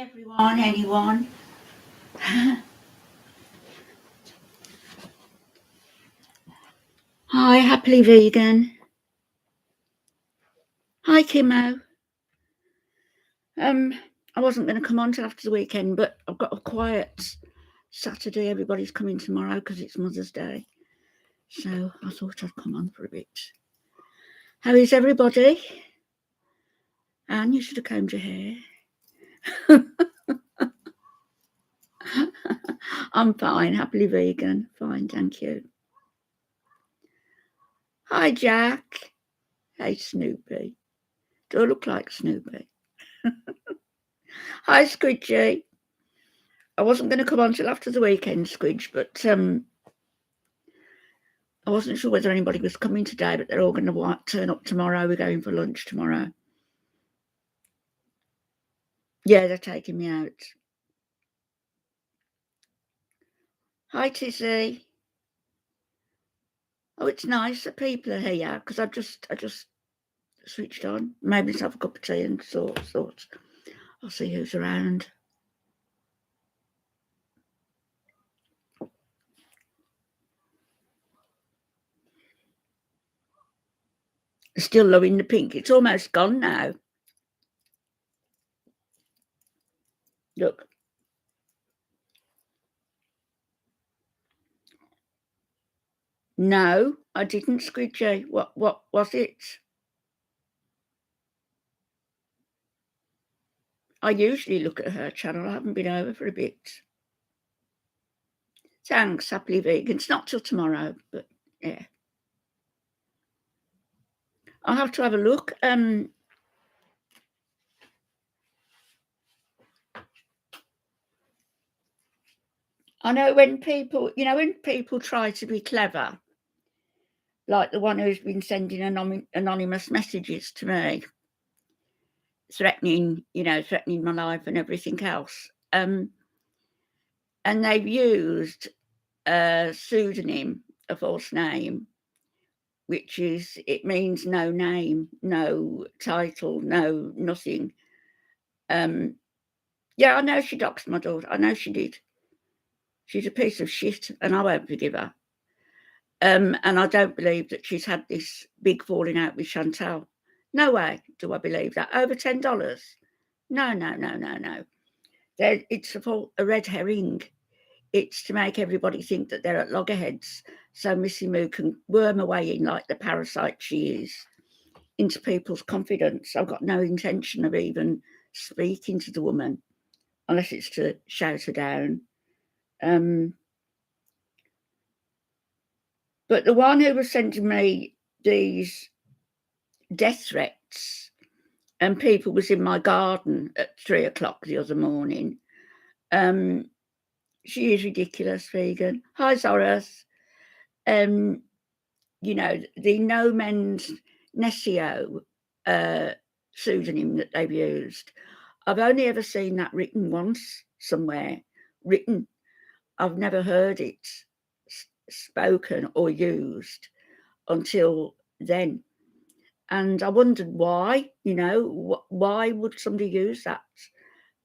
everyone, anyone. Hi, happily vegan. Hi, Kimmo. I wasn't going to come on till after the weekend, but I've got a quiet Saturday. Everybody's coming tomorrow because it's Mother's Day. So I thought I'd come on for a bit. How is everybody? Anne, you should have combed your hair. I'm fine, happily vegan. Fine, thank you. Hi, Jack. Hey, Snoopy. Do I look like Snoopy? Hi, Squidgy. I wasn't going to come on till after the weekend, Squidge, but I wasn't sure whether anybody was coming today, but they're all going to turn up tomorrow. We're going for lunch tomorrow. Yeah, they're taking me out. Hi, Tizzy. Oh, it's nice that people are here because I just switched on. Maybe let's have a cup of tea and thought I'll see who's around. Still loving the pink. It's almost gone now. Look. No, I didn't, Squidgy. What was it? I usually look at her channel. I haven't been over for a bit. Thanks, happily vegan. It's not till tomorrow, but yeah. I'll have to have a look. I know when people try to be clever, like the one who's been sending anonymous messages to me, threatening my life and everything else. And they've used a pseudonym, a false name, which means no name, no title, no nothing. Yeah, I know she doxed my daughter. I know she did. She's a piece of shit, and I won't forgive her. And I don't believe that she's had this big falling out with Chantal. No way do I believe that. Over $10? No. It's a red herring. It's to make everybody think that they're at loggerheads, so Missy Moo can worm away in like the parasite she is into people's confidence. I've got no intention of even speaking to the woman unless it's to shout her down. But the one who was sending me these death threats and people was in my garden at 3 o'clock the other morning. She is ridiculous, vegan. Hi, Zoras. The No Men's Nescio pseudonym that they've used. I've only ever seen that written once somewhere. Written. I've never heard it spoken or used until then. And I wondered why, why would somebody use that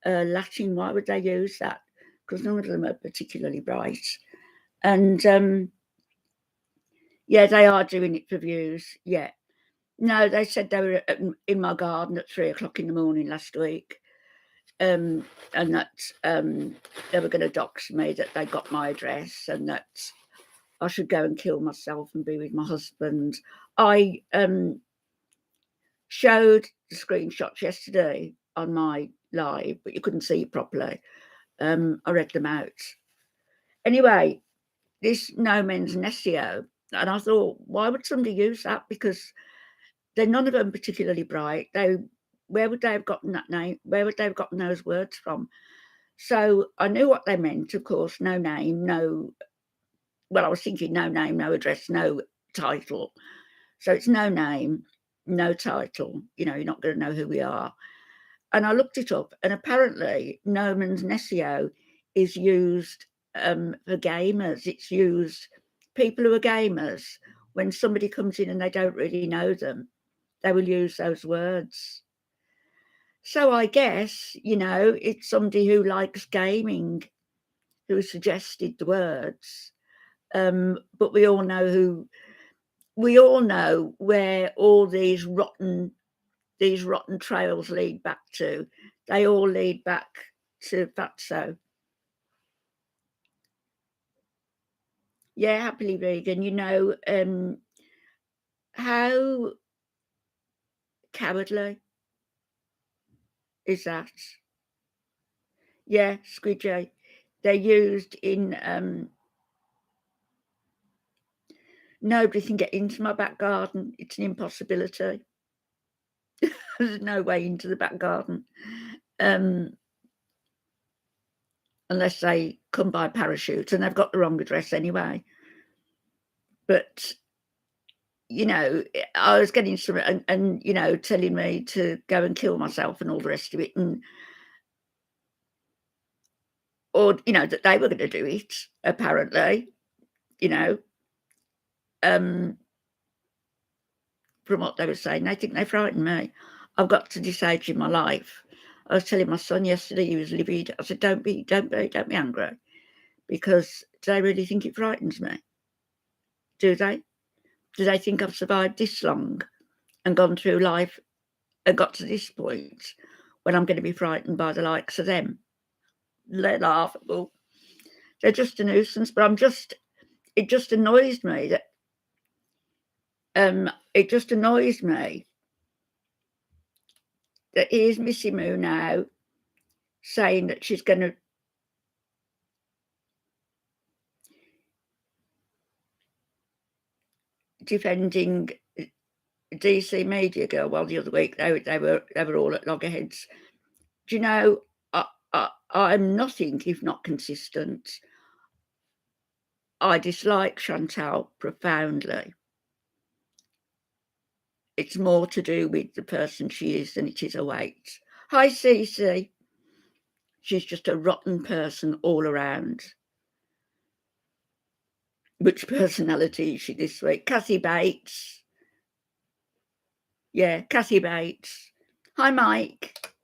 Latin? Why would they use that? Because none of them are particularly bright. And, yeah, they are doing it for views, yeah. No, they said they were in my garden at 3 o'clock in the morning last week, and that they were going to dox me, that they got my address, and that I should go and kill myself and be with my husband. I showed the screenshots yesterday on my live, but you couldn't see it properly. I read them out. Anyway, this No Men's Nescio, and I thought, why would somebody use that? Because they're none of them particularly bright. Where would they have gotten that name? Where would they have gotten those words from? So I knew what they meant, of course. No name, I was thinking no name, no address, no title. So it's no name, no title. You're not going to know who we are. And I looked it up, and apparently No Men's Nescio is used for gamers. It's used, people who are gamers, when somebody comes in and they don't really know them, they will use those words. So I guess, it's somebody who likes gaming who suggested the words. But we all know where all these rotten trails lead back to. They all lead back to Fatso. Yeah, happily vegan. How cowardly is that? Yeah, squidgy. They're used in nobody can get into my back garden. It's an impossibility. There's no way into the back garden. Unless they come by parachute, and they've got the wrong address anyway. But I was getting some, and telling me to go and kill myself and all the rest of it, or that they were going to do it. Apparently, um, from what they were saying, they think they frighten me. I've got to this age in my life. I was telling my son yesterday, he was livid. I said, "Don't be angry, because do they really think it frightens me? Do they? Do they think I've survived this long and gone through life and got to this point when I'm going to be frightened by the likes of them?" They're laughable. They're just a nuisance. But it just annoys me that here's Missy Moo now saying that she's going to defending DC Media Girl. Well, the other week they were all at loggerheads. Do you know, I'm nothing if not consistent. I dislike Chantal profoundly. It's more to do with the person she is than it is her weight. Hi, Cece. She's just a rotten person all around. Which personality is she this week? Cassie Bates. Yeah, Cassie Bates. Hi, Mike.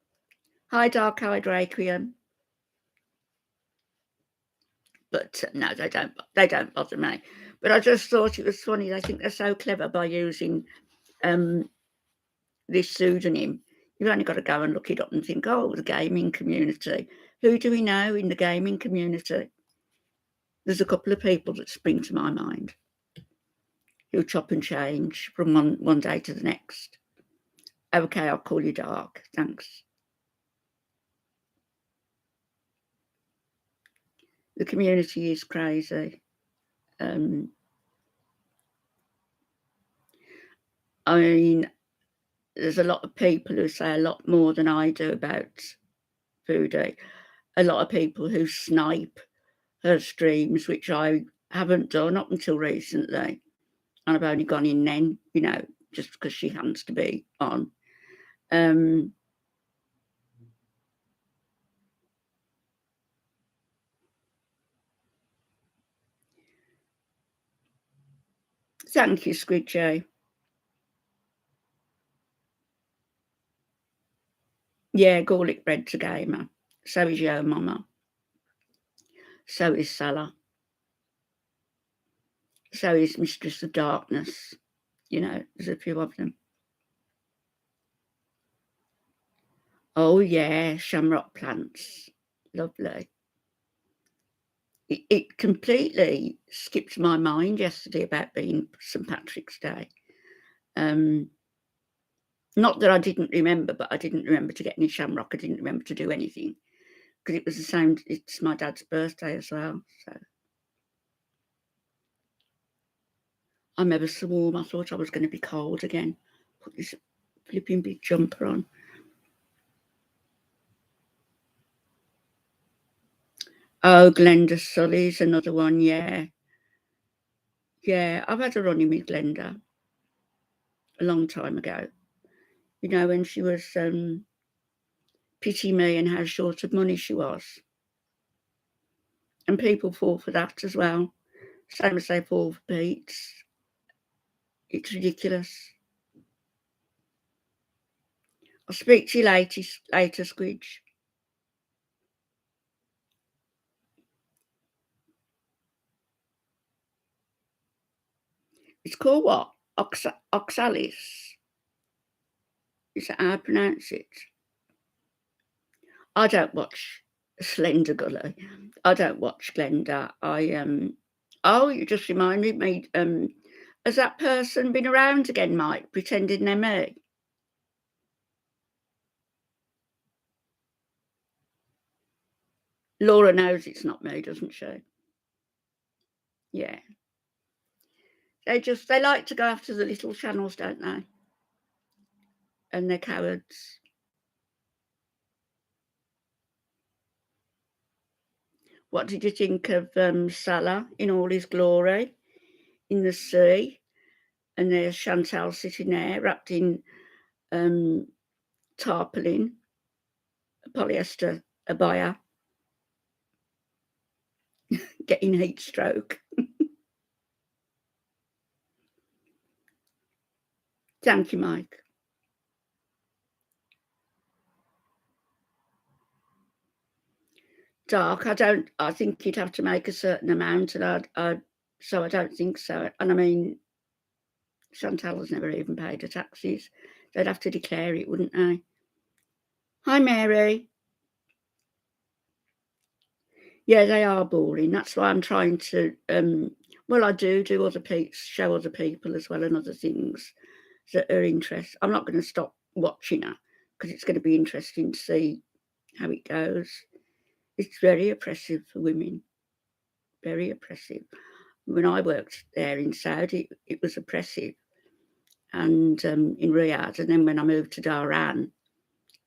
Hi, Dark Eyed Requiem. But no, they don't bother me. But I just thought it was funny. They think they're so clever by using this pseudonym. You've only got to go and look it up and think, oh, the gaming community. Who do we know in the gaming community? There's a couple of people that spring to my mind who chop and change from one day to the next. Okay, I'll call you Dark. Thanks. The community is crazy. I mean, there's a lot of people who say a lot more than I do about Foodie. A lot of people who snipe her streams, which I haven't done up until recently. And I've only gone in then, just because she happens to be on. Thank you, Squidgy. Yeah, garlic bread's a gamer. So is Yo Mama. So is Salah. So is Mistress of Darkness. There's a few of them. Oh, yeah, shamrock plants. Lovely. It completely skipped my mind yesterday about being St. Patrick's Day. Not that I didn't remember, but I didn't remember to get any shamrock. I didn't remember to do anything because it was the same. It's my dad's birthday as well. So I'm ever so warm. I thought I was going to be cold again. Put this flipping big jumper on. Oh, Glenda Sully's another one. Yeah. Yeah, I've had a run-in with Glenda a long time ago. When she was pity me and how short of money she was. And people fall for that as well. Same as they fall for Pete's. It's ridiculous. I'll speak to you later, Squidge. It's called what? Oxalis. Is that how I pronounce it? I don't watch Slender Gully. I don't watch Glenda. Oh, you just reminded me. Has that person been around again, Mike, pretending they're me? Laura knows it's not me, doesn't she? Yeah. They like to go after the little channels, don't they? And they're cowards. What did you think of Salah in all his glory in the sea? And there's Chantal sitting there wrapped in tarpaulin, polyester abaya, getting heat stroke. Thank you, Mike. Dark, I think you'd have to make a certain amount, and so I don't think so. And I mean, Chantal has never even paid her taxes. They'd have to declare it, wouldn't they? Hi, Mary. Yeah, they are boring. That's why I'm trying to, well, I do other people, show other people as well and other things that are interesting. I'm not going to stop watching her because it's going to be interesting to see how it goes. It's very oppressive for women. Very oppressive. When I worked there in Saudi, it was oppressive. And in Riyadh, and then when I moved to Dhahran,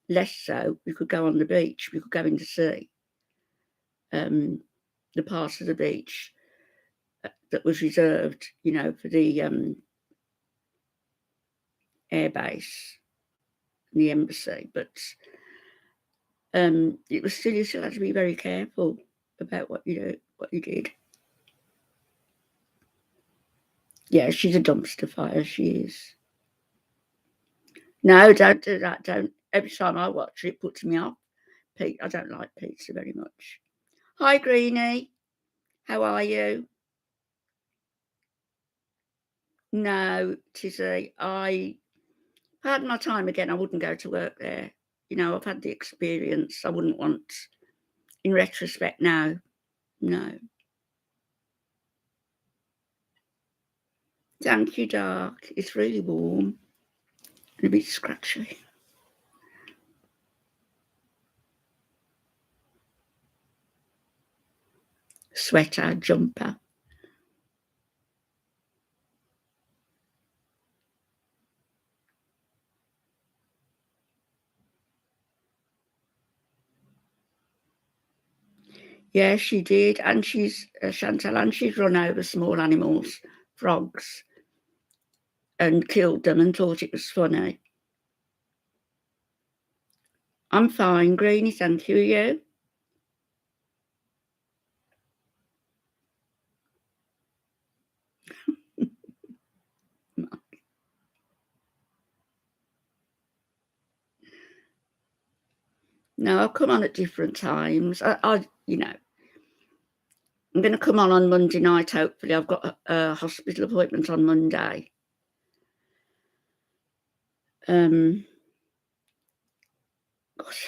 less so. We could go on the beach, we could go in the sea. The part of the beach that was reserved, for the air base and the embassy. But it was still, you still had to be very careful about what you did. Yeah, she's a dumpster fire, she is. No, don't do that. Don't. Every time I watch it, it puts me off. I don't like pizza very much. Hi, Greenie. How are you? No, Tizzy. I had my time again. I wouldn't go to work there. I've had the experience. I wouldn't want, in retrospect now, no. Thank you, Dark. It's really warm and a bit scratchy. Sweater, jumper. Yeah, she did. And she's, Chantal, and she's run over small animals, frogs, and killed them and thought it was funny. I'm fine, Greenie, thank you. You? No, I'll come on at different times. I'm going to come on Monday night, hopefully. I've got a hospital appointment on Monday. Gosh,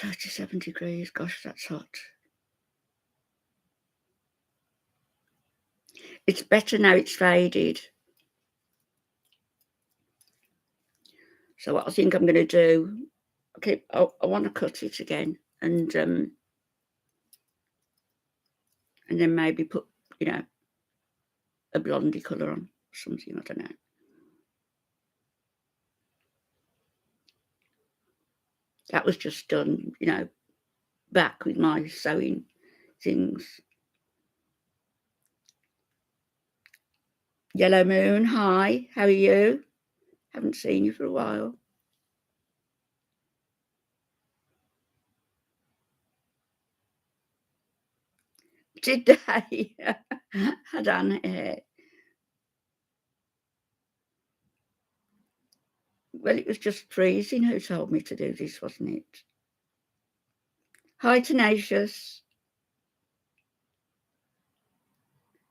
37 degrees. Gosh, that's hot. It's better now it's faded. So what I think I'm going to do, I want to cut it again and then maybe put, a blondie colour on something, I don't know. That was just done, back with my sewing things. Yellow Moon, hi, how are you? Haven't seen you for a while. Did they? Had on hair. Well, it was just freezing who told me to do this, wasn't it? Hi, Tenacious.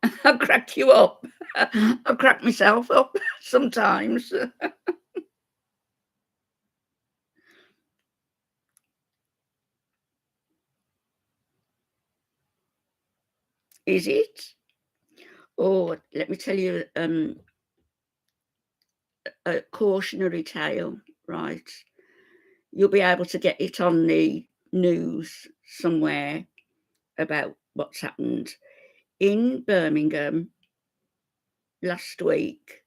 I cracked you up. I crack myself up sometimes. Is it? Oh, let me tell you a cautionary tale, right? You'll be able to get it on the news somewhere about what's happened. In Birmingham last week,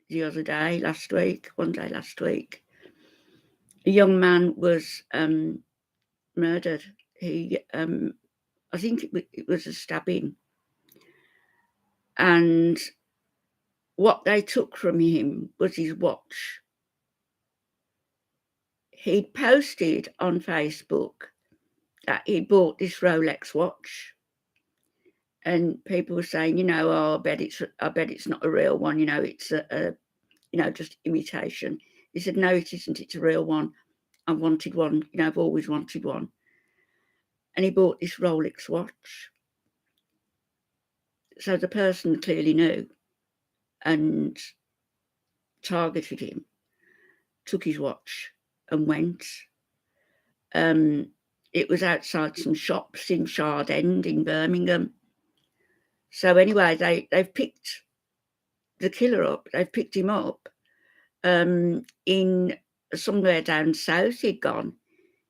one day last week, a young man was murdered. I think it was a stabbing. And what they took from him was his watch. He'd posted on Facebook that he bought this Rolex watch. And people were saying, oh, I bet it's not a real one, it's just imitation. He said, no, it isn't, it's a real one. I wanted one, I've always wanted one. And he bought this Rolex watch. So the person clearly knew and targeted him, took his watch and went. It was outside some shops in Shard End in Birmingham. So anyway, they've picked the killer up. They've picked him up in somewhere down south. He'd gone.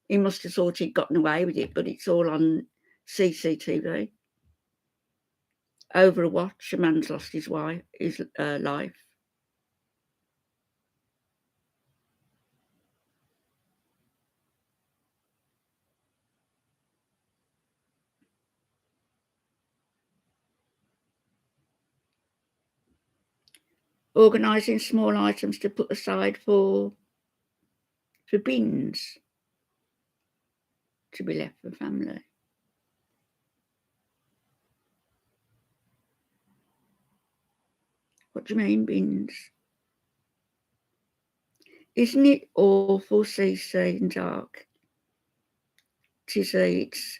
He must have thought he'd gotten away with it, but it's all on CCTV. Over a watch, a man's lost his life. Organising small items to put aside for bins to be left for family. What do you mean, bins? Isn't it awful, CC, and dark? To see it's...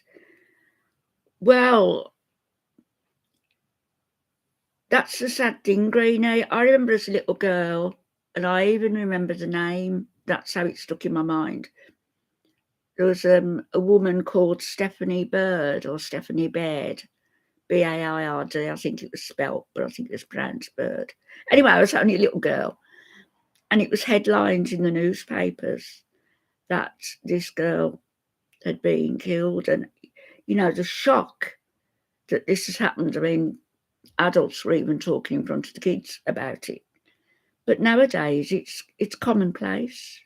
Well, that's the sad thing, Greenie. I remember as a little girl, and I even remember the name. That's how it stuck in my mind. There was a woman called Stephanie Bird or Stephanie Baird, Baird. I think it was spelt, but I think it was pronounced Bird. Anyway, I was only a little girl, and it was headlines in the newspapers that this girl had been killed, and the shock that this has happened. I mean, adults were even talking in front of the kids about it, but nowadays it's commonplace.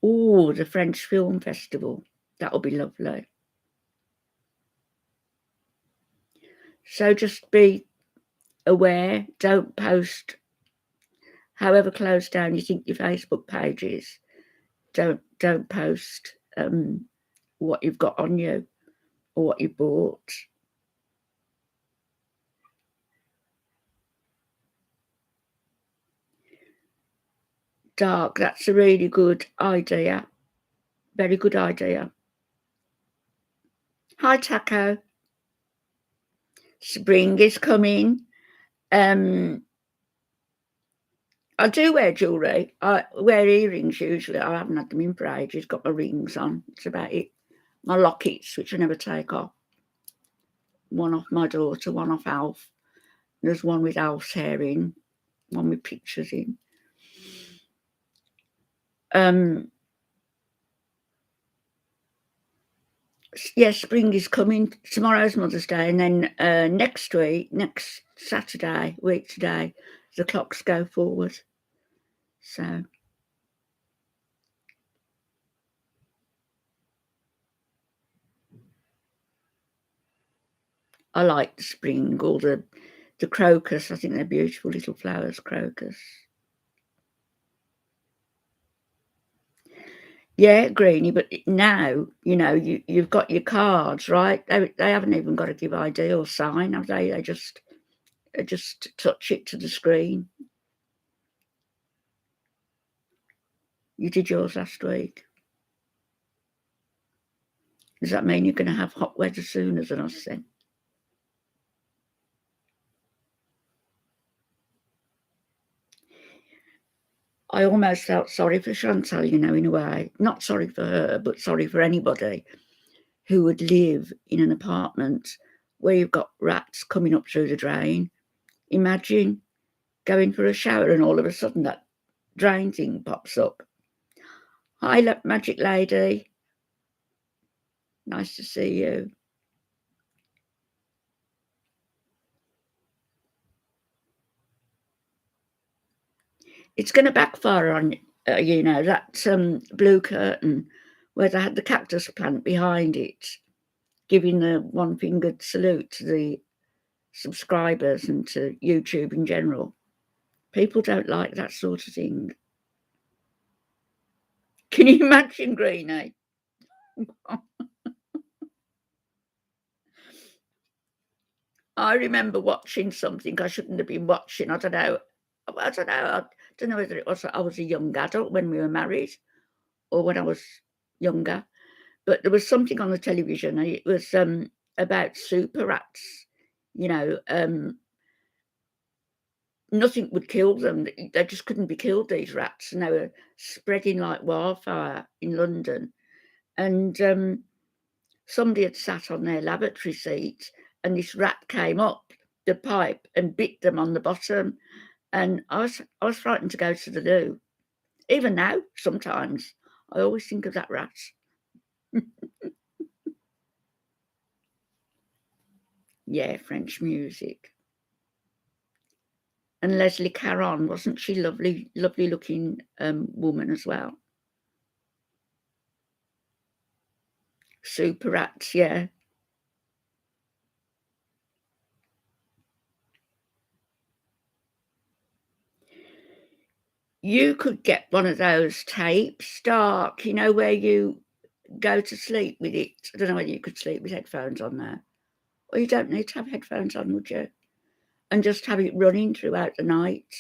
Oh, the French Film Festival. That'll be lovely. So just be aware. Don't post, however closed down you think your Facebook page is. Don't post what you've got on you or what you bought. Dark. That's a really good idea. Very good idea. Hi, Taco. Spring is coming. I do wear jewellery. I wear earrings usually. I haven't had them in for ages. Got my rings on. That's about it. My lockets, which I never take off. One off my daughter, one off Alf. There's one with Alf's hair in, one with pictures in. Yes, spring is coming. Tomorrow's Mother's Day, and then next Saturday, week today, the clocks go forward. So I like the spring, or the crocus. I think they're beautiful little flowers, crocus. Yeah, greeny, but now, you've got your cards, right? They haven't even got to give ID or sign, have they? They just touch it to the screen. You did yours last week. Does that mean you're gonna have hot weather sooner than us then? I almost felt sorry for Chantal, in a way. Not sorry for her, but sorry for anybody who would live in an apartment where you've got rats coming up through the drain. Imagine going for a shower and all of a sudden that drain thing pops up. Hi, magic lady. Nice to see you. It's going to backfire on that blue curtain where they had the cactus plant behind it, giving the one-fingered salute to the subscribers and to YouTube in general. People don't like that sort of thing. Can you imagine, Greenie? I remember watching something I shouldn't have been watching. I don't know. I don't know. I don't know whether it was I was a young adult when we were married or when I was younger. But there was something on the television, and it was about super rats. You know, nothing would kill them. They just couldn't be killed, these rats, and they were spreading like wildfire in London. And somebody had sat on their lavatory seat, and this rat came up the pipe and bit them on the bottom. And I was frightened to go to the loo. Even now, sometimes I always think of that rat. Yeah, French music. And Leslie Caron, wasn't she lovely, lovely looking woman as well? Super rats, yeah. You could get one of those tapes, dark, where you go to sleep with it. I don't know whether you could sleep with headphones on there. Or you don't need to have headphones on, would you? And just have it running throughout the night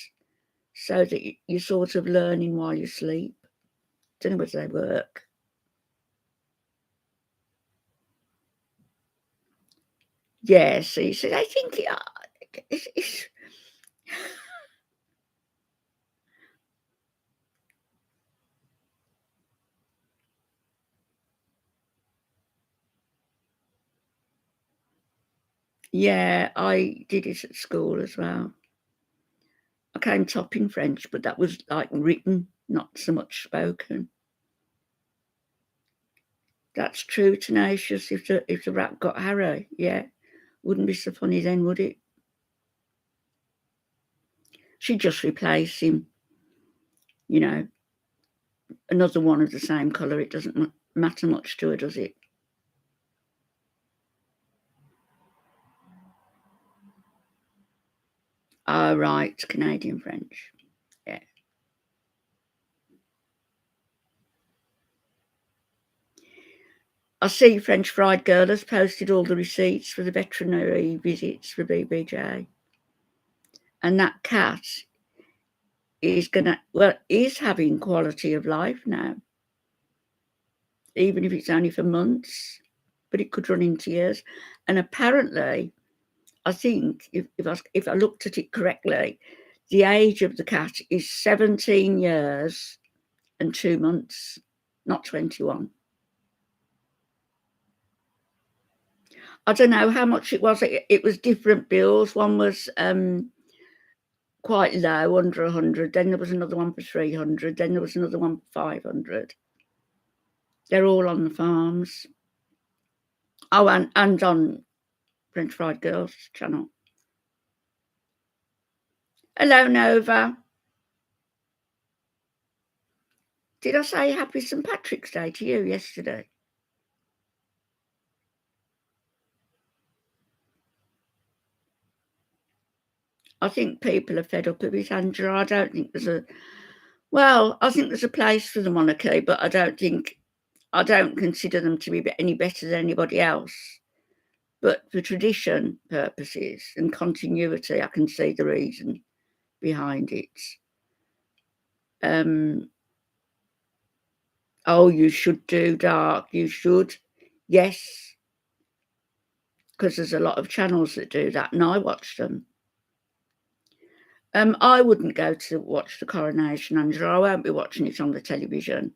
so that you're sort of learning while you sleep. Don't know whether they work. Yeah, see, so I think it's yeah, I did it at school as well. I came top in French, but that was like written, not so much spoken. That's true, Tenacious. If the rat got Harry, yeah, wouldn't be so funny then, would it? She'd just replace him, you know, another one of the same colour. It doesn't matter much to her, does it? Oh, right, Canadian French. Yeah. I see French Fried Girl has posted all the receipts for the veterinary visits for BBJ. And that cat is having quality of life now, even if it's only for months, but it could run into years. And apparently, I think if I looked at it correctly, the age of the cat is 17 years and 2 months, not 21. I don't know how much it was. It was different bills. One was quite low, under 100. Then there was another one for 300. Then there was another one for 500. They're all on the farms. Oh, and on French Fried Girls channel. Hello, Nova. Did I say happy St. Patrick's Day to you yesterday? I think people are fed up of it, Angela. I don't think there's Well, I think there's a place for the monarchy, but I don't consider them to be any better than anybody else. But for tradition purposes and continuity, I can see the reason behind it. Oh, you should do dark. You should. Yes, because there's a lot of channels that do that, and I watch them. I wouldn't go to watch the coronation, Angela. I won't be watching it on the television.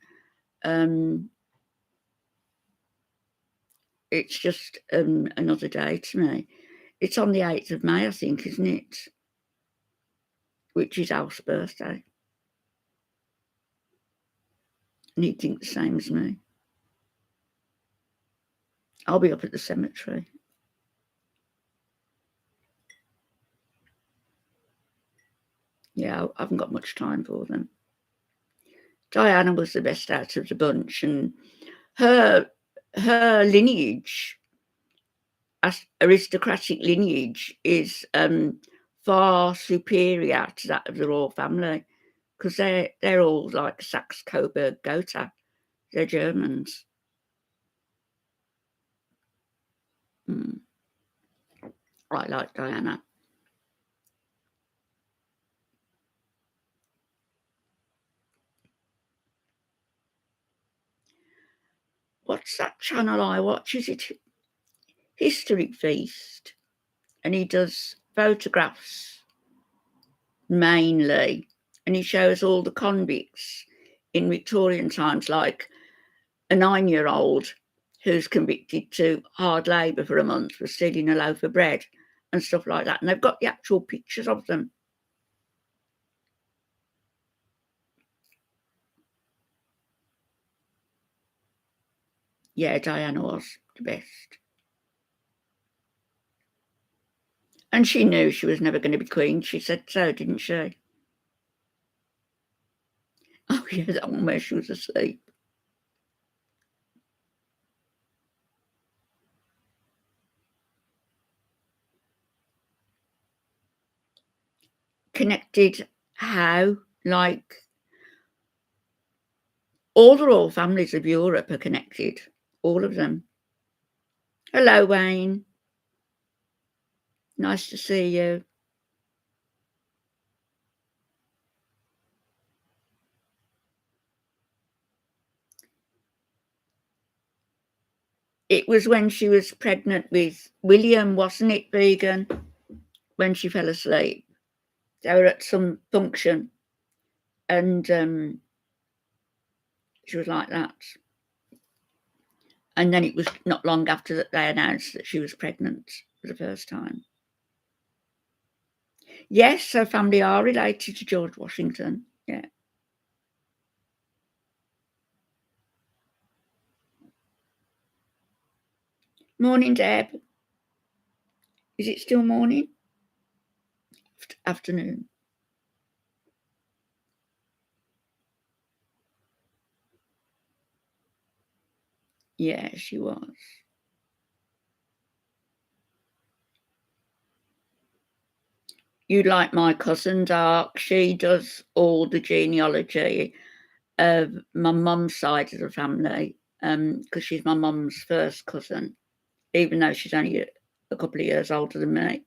It's just another day to me. It's on the 8th of May, I think, isn't it? Which is Alf's birthday. And he'd think the same as me. I'll be up at the cemetery. Yeah, I haven't got much time for them. Diana was the best out of the bunch, and her lineage, aristocratic lineage, is far superior to that of the royal family, because they're all like Saxe-Coburg-Gotha. They're Germans. I like Diana. What's that channel I watch? Is it History Feast? And he does photographs mainly, and he shows all the convicts in Victorian times, like a 9-year-old who's convicted to hard labour for a month for stealing a loaf of bread and stuff like that. And they've got the actual pictures of them. Yeah, Diana was the best. And she knew she was never going to be queen. She said so, didn't she? Oh, yeah, that one where she was asleep. Connected how? Like, all the royal families of Europe are connected. All of them. Hello, Wayne. Nice to see you. It was when she was pregnant with William, wasn't it, Vegan? When she fell asleep. They were at some function, and she was like that. And then it was not long after that they announced that she was pregnant for the first time. Yes, her family are related to George Washington. Yeah. Morning, Deb. Is it still morning? Afternoon. Yeah, she was. You like my cousin, Dark. She does all the genealogy of my mum's side of the family, because she's my mum's first cousin, even though she's only a couple of years older than me.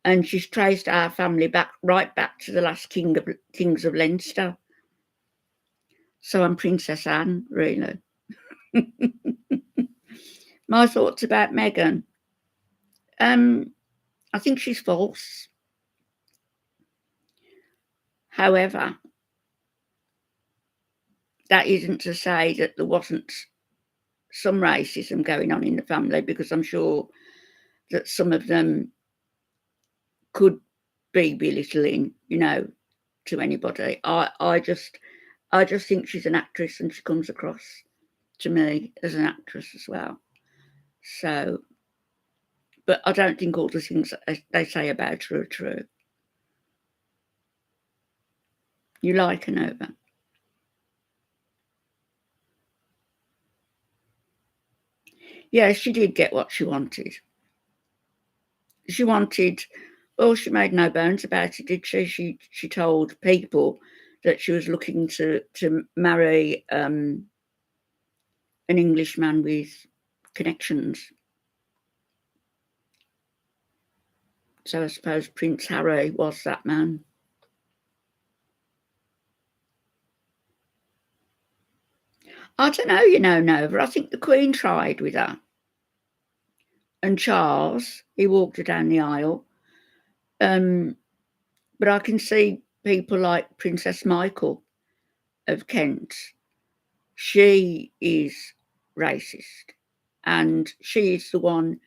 And she's traced our family right back to the last kings of Leinster. So I'm Princess Anne, really. My thoughts about Meghan. I think she's false. However, that isn't to say that there wasn't some racism going on in the family, because I'm sure that some of them could be belittling, to anybody. I just think she's an actress, and she comes across to me as an actress as well. So, but I don't think all the things that they say about her are true. You like her, Nova? Yeah, she did get what she wanted. She made no bones about it, did she? She told people that she was looking to marry an Englishman with connections. So I suppose Prince Harry was that man. I don't know, Nova. I think the Queen tried with her. And Charles, he walked her down the aisle. But I can see people like Princess Michael of Kent. She is racist. And she is the one,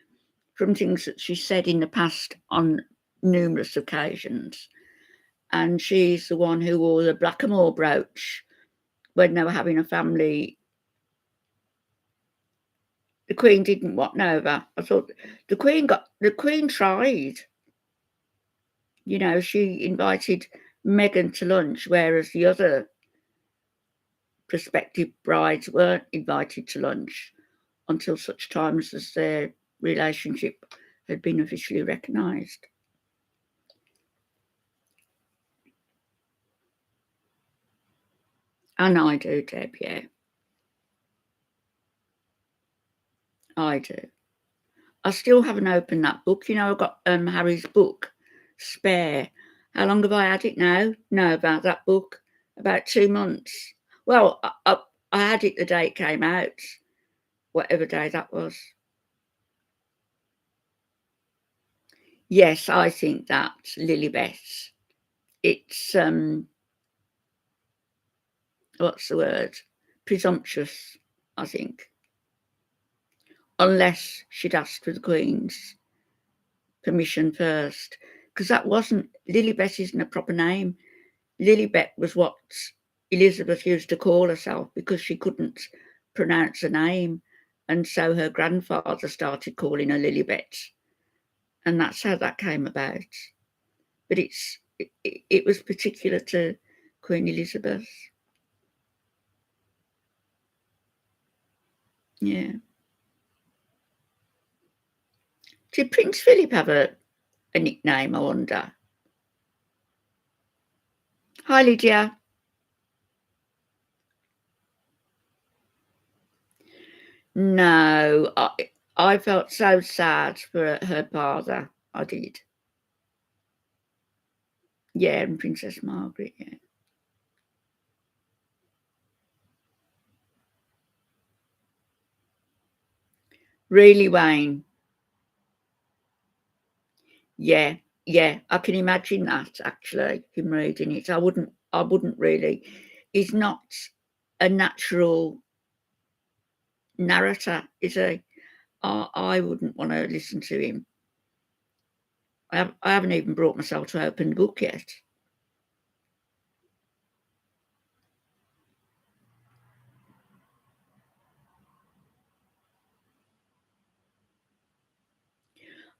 from things that she said in the past on numerous occasions, and she's the one who wore the blackamoor brooch when they were having a family. The Queen didn't want Nova. I thought the Queen tried. She invited Meghan to lunch, whereas the other prospective brides weren't invited to lunch until such times as their relationship had been officially recognised. And I do, Deb, yeah. I do. I still haven't opened that book. I've got Harry's book, Spare. How long have I had it now? No, about that book. About 2 months. Well, I had it the day it came out, whatever day that was. Yes, I think that's Lilibet. It's, what's the word? Presumptuous, I think. Unless she'd asked for the Queen's permission first. Because that wasn't, Lilibet isn't a proper name. Lilibet was what Elizabeth used to call herself because she couldn't pronounce a name. And so her grandfather started calling her Lilibet. And that's how that came about. But it was particular to Queen Elizabeth. Yeah. Did Prince Philip have a nickname, I wonder? Hi, Lydia. No, I felt so sad for her father. I did. Yeah, and Princess Margaret, yeah. Really, Wayne? Yeah, yeah, I can imagine that, actually, him reading it. I wouldn't really. He's not a natural narrator, is he? I wouldn't wanna listen to him. I haven't even brought myself to open the book yet.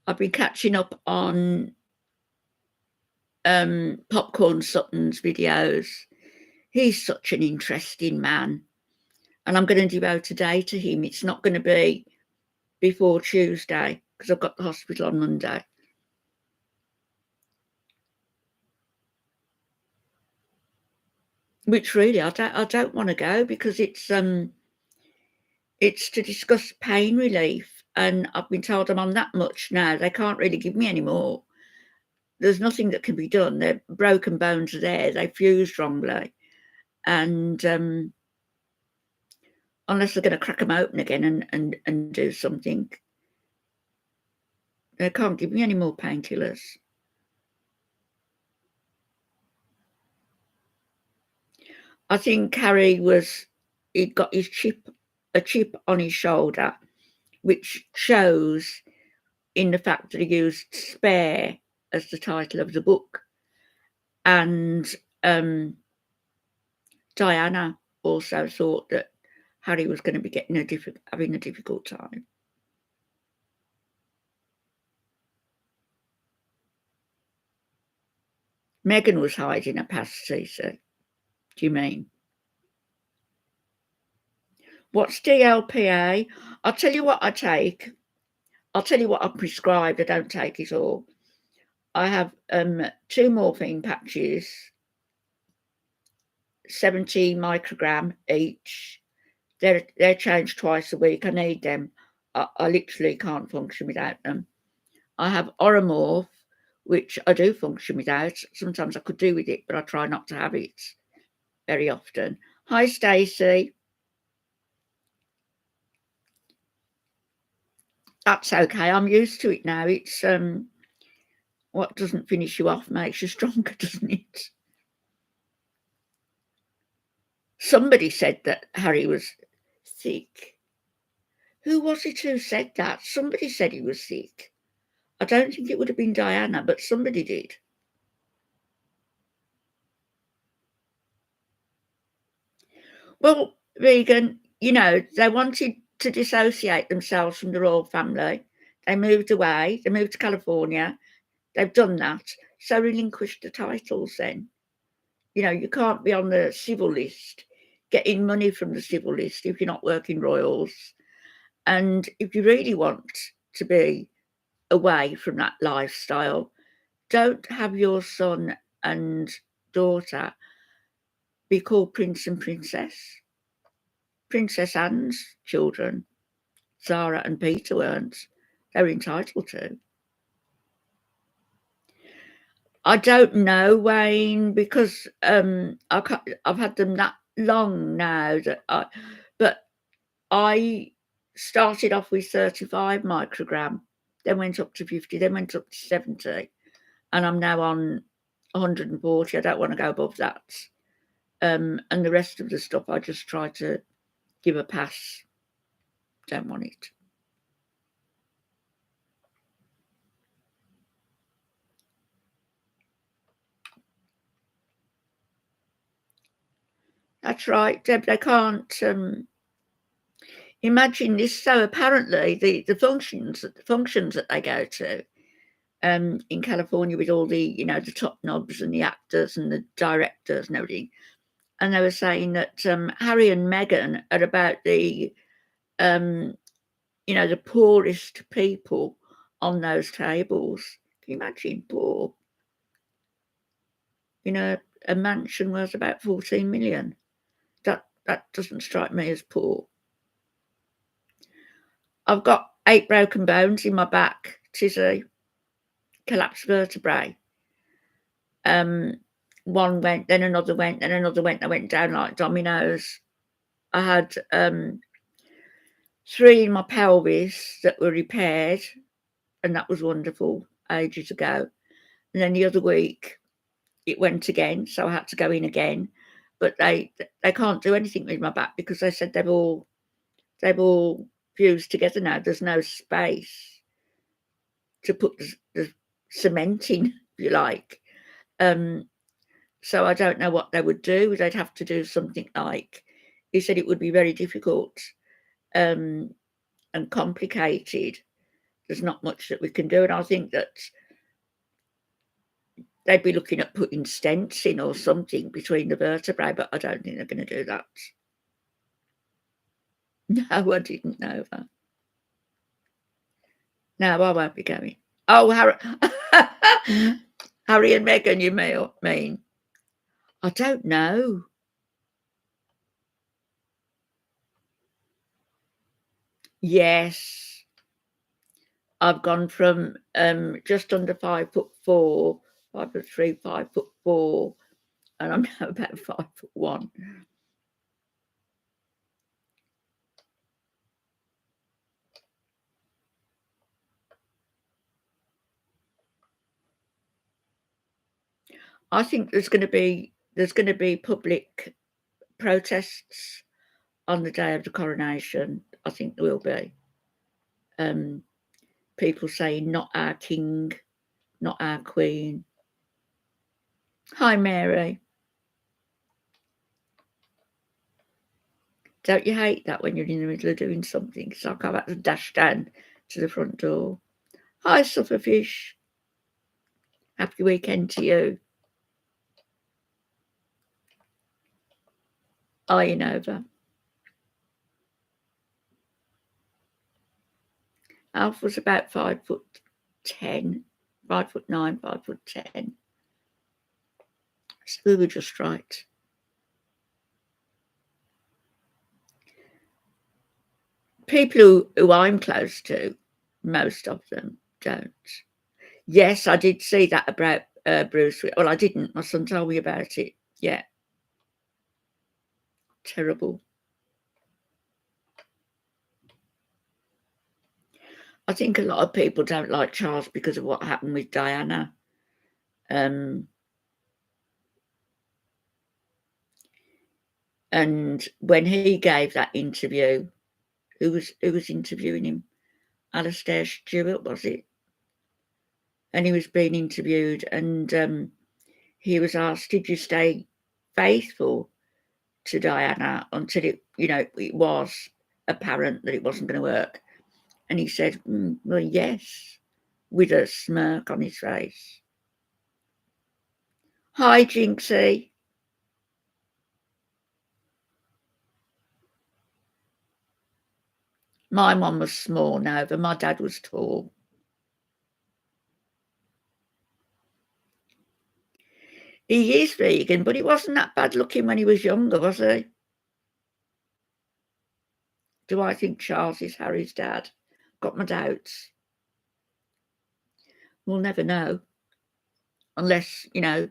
I've been catching up on Popcorn Sutton's videos. He's such an interesting man, and I'm going to devote a day to him. It's not going to be before Tuesday because I've got the hospital on Monday. Which really I don't want to go because it's to discuss pain relief, and I've been told I'm on that much now. They can't really give me any more. There's nothing that can be done. Their broken bones are there. They fused wrongly, and unless they're going to crack them open again and do something, they can't give me any more painkillers. I think Harry he'd got a chip on his shoulder, which shows in the fact that he used Spare as the title of the book. And Diana also thought that Harry was going to be having a difficult time. Meghan was hiding a past CC. Do you mean? What's DLPA? I'll tell you what I take. I'll tell you what I'm prescribed. I don't take it all. I have 2 morphine patches 70 microgram each. They're changed twice a week. I need them. I literally can't function without them. I have Oromorph, which I do function without. Sometimes I could do with it, but I try not to have it very often. Hi, Stacey. That's okay. I'm used to it now. It's what doesn't finish you off makes you stronger, doesn't it? Somebody said that Harry was sick. Who was it who said that? Somebody said he was sick. I don't think it would have been Diana, but somebody did. Well, Regan, they wanted to dissociate themselves from the royal family. They moved away. They moved to California. They've done that. So relinquish the titles then. You can't be on the civil list, getting money from the civil list if you're not working royals. And if you really want to be away from that lifestyle, don't have your son and daughter be called Prince and Princess. Princess Anne's children, Zara and Peter, weren't. They're entitled to. I don't know, Wayne, because I've had them that long now but I started off with 35 microgram, then went up to 50, then went up to 70, and I'm now on 140. I don't want to go above that. And the rest of the stuff I just try to give a pass. Don't want it. That's right, Deb. They can't imagine this. So apparently, the functions that they go to in California with all the the top knobs and the actors and the directors and everything, and they were saying that Harry and Meghan are about the the poorest people on those tables. Can you imagine poor? A mansion worth about 14 million. That doesn't strike me as poor. I've got 8 broken bones in my back, Tizzy, collapsed vertebrae. One went, then another went, then another went. I went down like dominoes. I had 3 in my pelvis that were repaired, and that was wonderful ages ago. And then the other week, it went again, so I had to go in again. But they can't do anything with my back because they said they've all fused together now. There's no space to put the cement in, if you like. So I don't know what they would do. They'd have to do something like, he said it would be very difficult and complicated. There's not much that we can do. And I think that they'd be looking at putting stents in or something between the vertebrae, but I don't think they're going to do that. No, I didn't know that. No, I won't be going. Oh, Harry, Harry and Meghan, you mean? I don't know. Yes. I've gone from just under 5'4", 5'3", 5'4", and I'm now about 5'1". I think there's going to be public protests on the day of the coronation. I think there will be people saying, "Not our king, not our queen." Hi, Mary. Don't you hate that when you're in the middle of doing something? It's like I've had to dash down to the front door. Hi, Sufferfish. Happy weekend to you. Iron over. Alf was about 5'10", 5'9", 5'10". So we were just right. People who I'm close to, most of them don't. Yes, I did see that about Bruce. Well, I didn't. My son told me about it. Yeah, terrible. I think a lot of people don't like Charles because of what happened with Diana. And when he gave that interview, who was interviewing him? Alastair Stewart, was it? And he was being interviewed, and he was asked, "Did you stay faithful to Diana until it was apparent that it wasn't going to work?" And he said, "Well, yes," with a smirk on his face. Hi, Jinxie. My mum was small, Nova. My dad was tall. He is vegan, but he wasn't that bad looking when he was younger, was he? Do I think Charles is Harry's dad? Got my doubts. We'll never know. Unless, in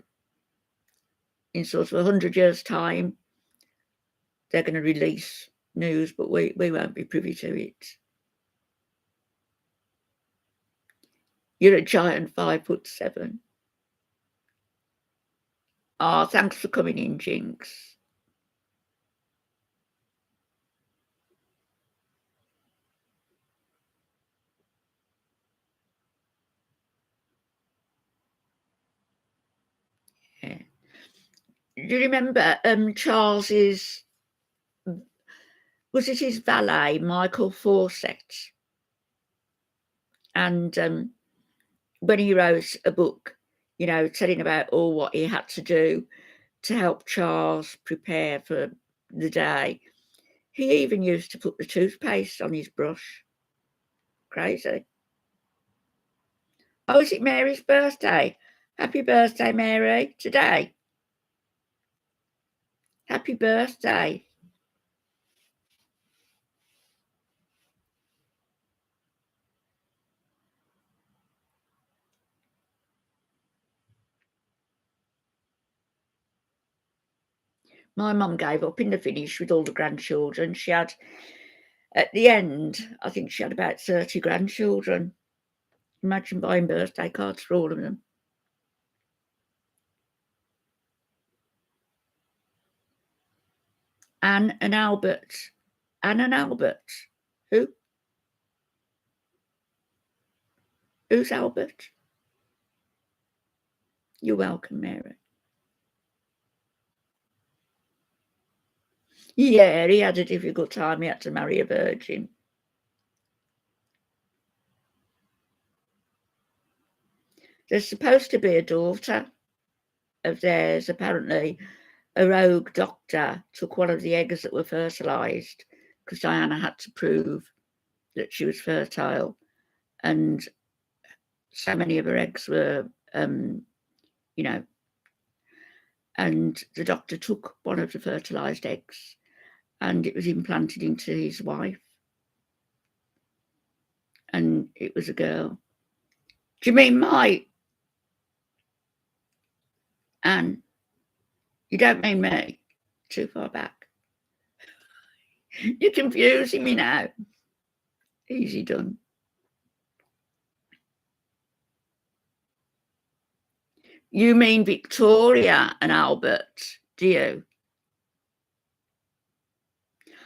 sort of 100 years' time, they're going to release news, but we won't be privy to it. You're a giant 5'7". Oh, thanks for coming in, Jinx. Yeah. Do you remember Charles's, was it his valet, Michael Fawcett? And when he wrote a book, telling about all what he had to do to help Charles prepare for the day, he even used to put the toothpaste on his brush. Crazy. Oh, is it Mary's birthday? Happy birthday, Mary, today. Happy birthday. My mum gave up in the finish with all the grandchildren. She had, at the end, I think she had about 30 grandchildren. Imagine buying birthday cards for all of them. Anne and Albert. Anne and Albert. Who? Who's Albert? You're welcome, Mary. Yeah, he had a difficult time. He had to marry a virgin. There's supposed to be a daughter of theirs. Apparently, a rogue doctor took one of the eggs that were fertilised because Diana had to prove that she was fertile, and so many of her eggs were, and the doctor took one of the fertilised eggs and it was implanted into his wife, and it was a girl. Do you mean my Anne? You don't mean me? Too far back. You're confusing me now. Easy done. You mean Victoria and Albert, do you?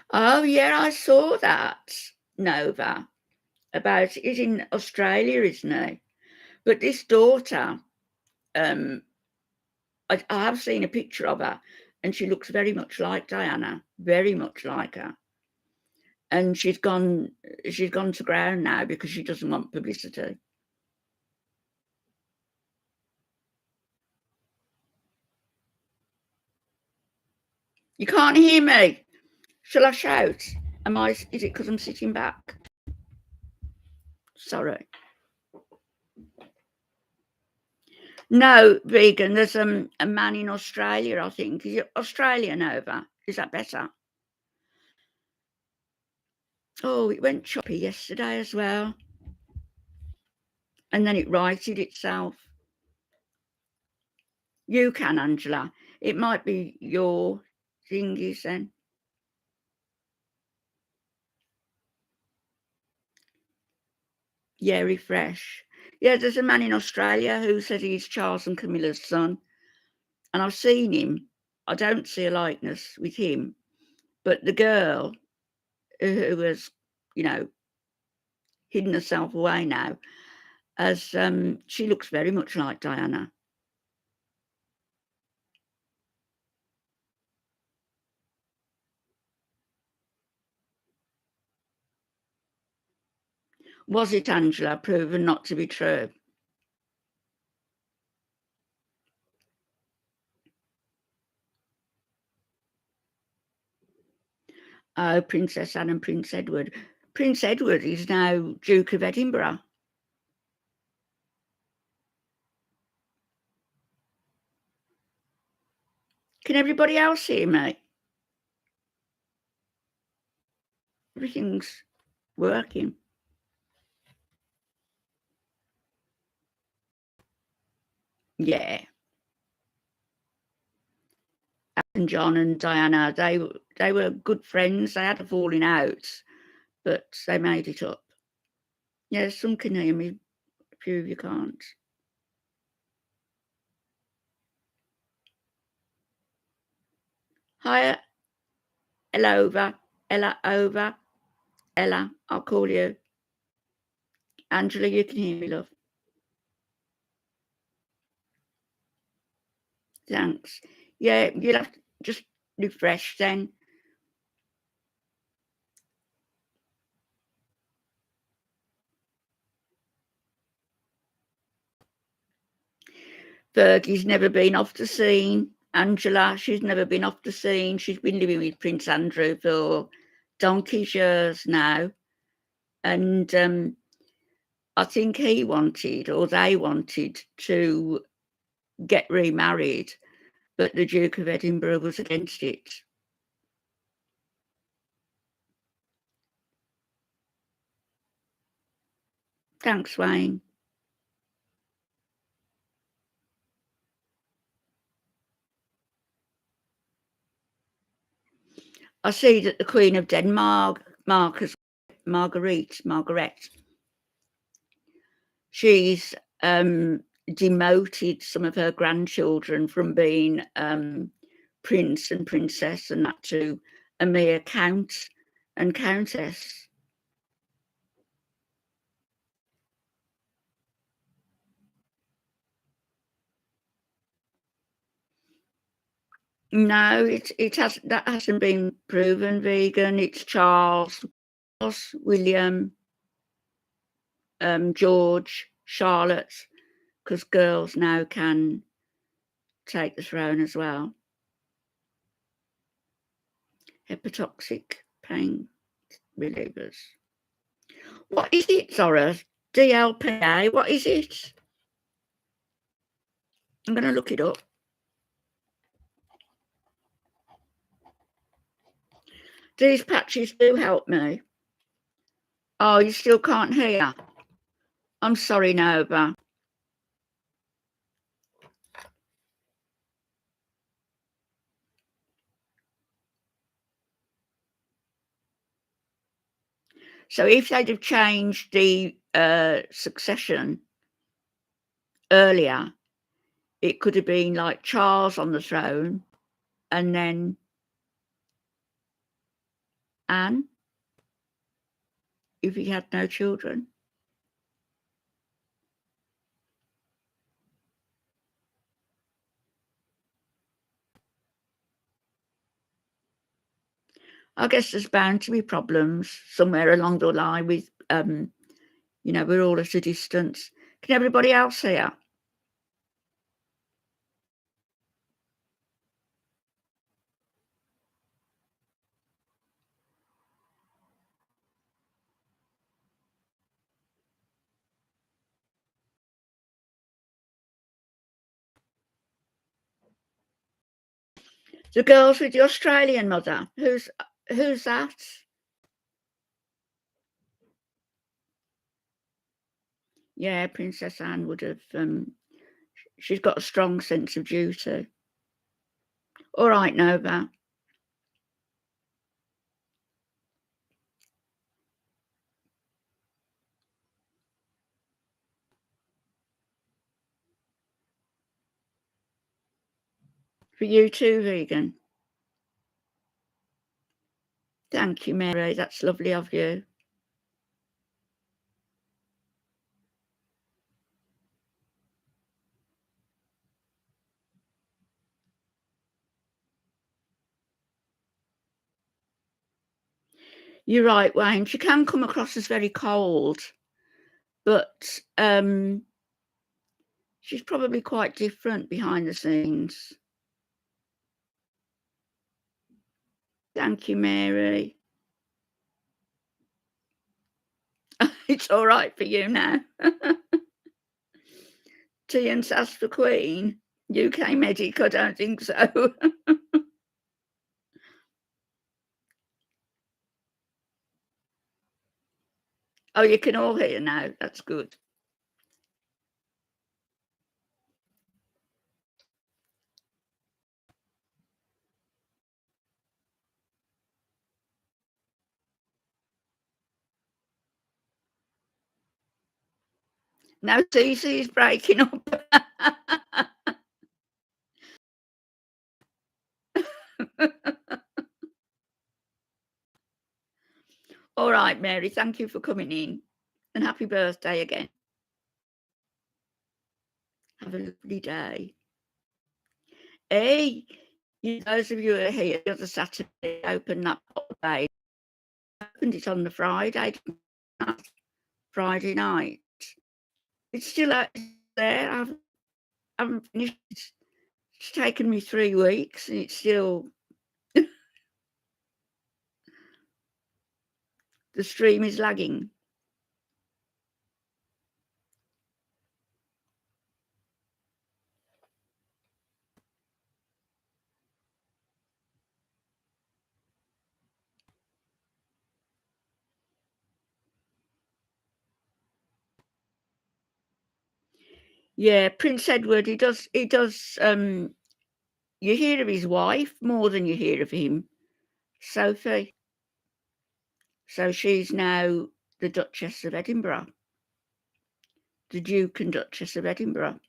Oh, yeah, I saw that, Nova, about he's in Australia, isn't he? But this daughter, I have seen a picture of her, and she looks very much like Diana, very much like her. And she's gone to ground now because she doesn't want publicity. You can't hear me. Shall I shout? Is it because I'm sitting back? Sorry. No, vegan. There's a man in Australia, I think. Is it Australia, Nova? Is that better? Oh, it went choppy yesterday as well. And then it righted itself. You can, Angela. It might be your thingies then. Yeah, refresh. Yeah, there's a man in Australia who says he's Charles and Camilla's son. And I've seen him. I don't see a likeness with him. But the girl who has, you know, hidden herself away now, as she looks very much like Diana. Was it, Angela, proven not to be true? Oh, Princess Anne and Prince Edward. Prince Edward is now Duke of Edinburgh. Can everybody else hear me? Everything's working. Yeah. And John and Diana, they were good friends. They had a falling out, but they made it up. Yeah, some can hear me, a few of you can't. Hi, Ella over, Ella over, Ella, I'll call you. Angela, you can hear me, love. Thanks. Yeah, you'll have to just refresh then. Fergie's never been off the scene. Angela, she's never been off the scene. She's been living with Prince Andrew for donkey's years now. And I think he wanted, or they wanted, to get remarried, but the Duke of Edinburgh was against it. Thanks, Wayne. I see that the Queen of Denmark, Margaret, she's demoted some of her grandchildren from being prince and princess and that to a mere count and countess. No, that hasn't been proven vegan. It's Charles, William, George, Charlotte, because girls now can take the throne as well. Hepatotoxic pain relievers. What is it, Zora? DLPA, what is it? I'm going to look it up. These patches do help me. Oh, you still can't hear? I'm sorry, Nova. So if they'd have changed the succession earlier, it could have been like Charles on the throne and then Anne, if he had no children. I guess there's bound to be problems somewhere along the line with, we're all at a distance. Can everybody else hear? The girls with the Australian mother. Who's that? Yeah, Princess Anne would have, she's got a strong sense of duty. All right, Nova. For you too, vegan. Thank you, Mary. That's lovely of you. You're right, Wayne. She can come across as very cold, but she's probably quite different behind the scenes. Thank you, Mary. It's all right for you now. Tea and sass for Queen. UK medic, I don't think so. Oh, you can all hear now. That's good. Now Cece's breaking up. All right, Mary, thank you for coming in, and happy birthday again. Have a lovely day. Hey, those of you who are here the other Saturday, open that pot of babe. Opened it on the Friday night. It's still out there. I haven't finished it. It's taken me 3 weeks, and it's still the stream is lagging. Yeah, Prince Edward, he does, you hear of his wife more than you hear of him, Sophie. So she's now the Duchess of Edinburgh, the Duke and Duchess of Edinburgh.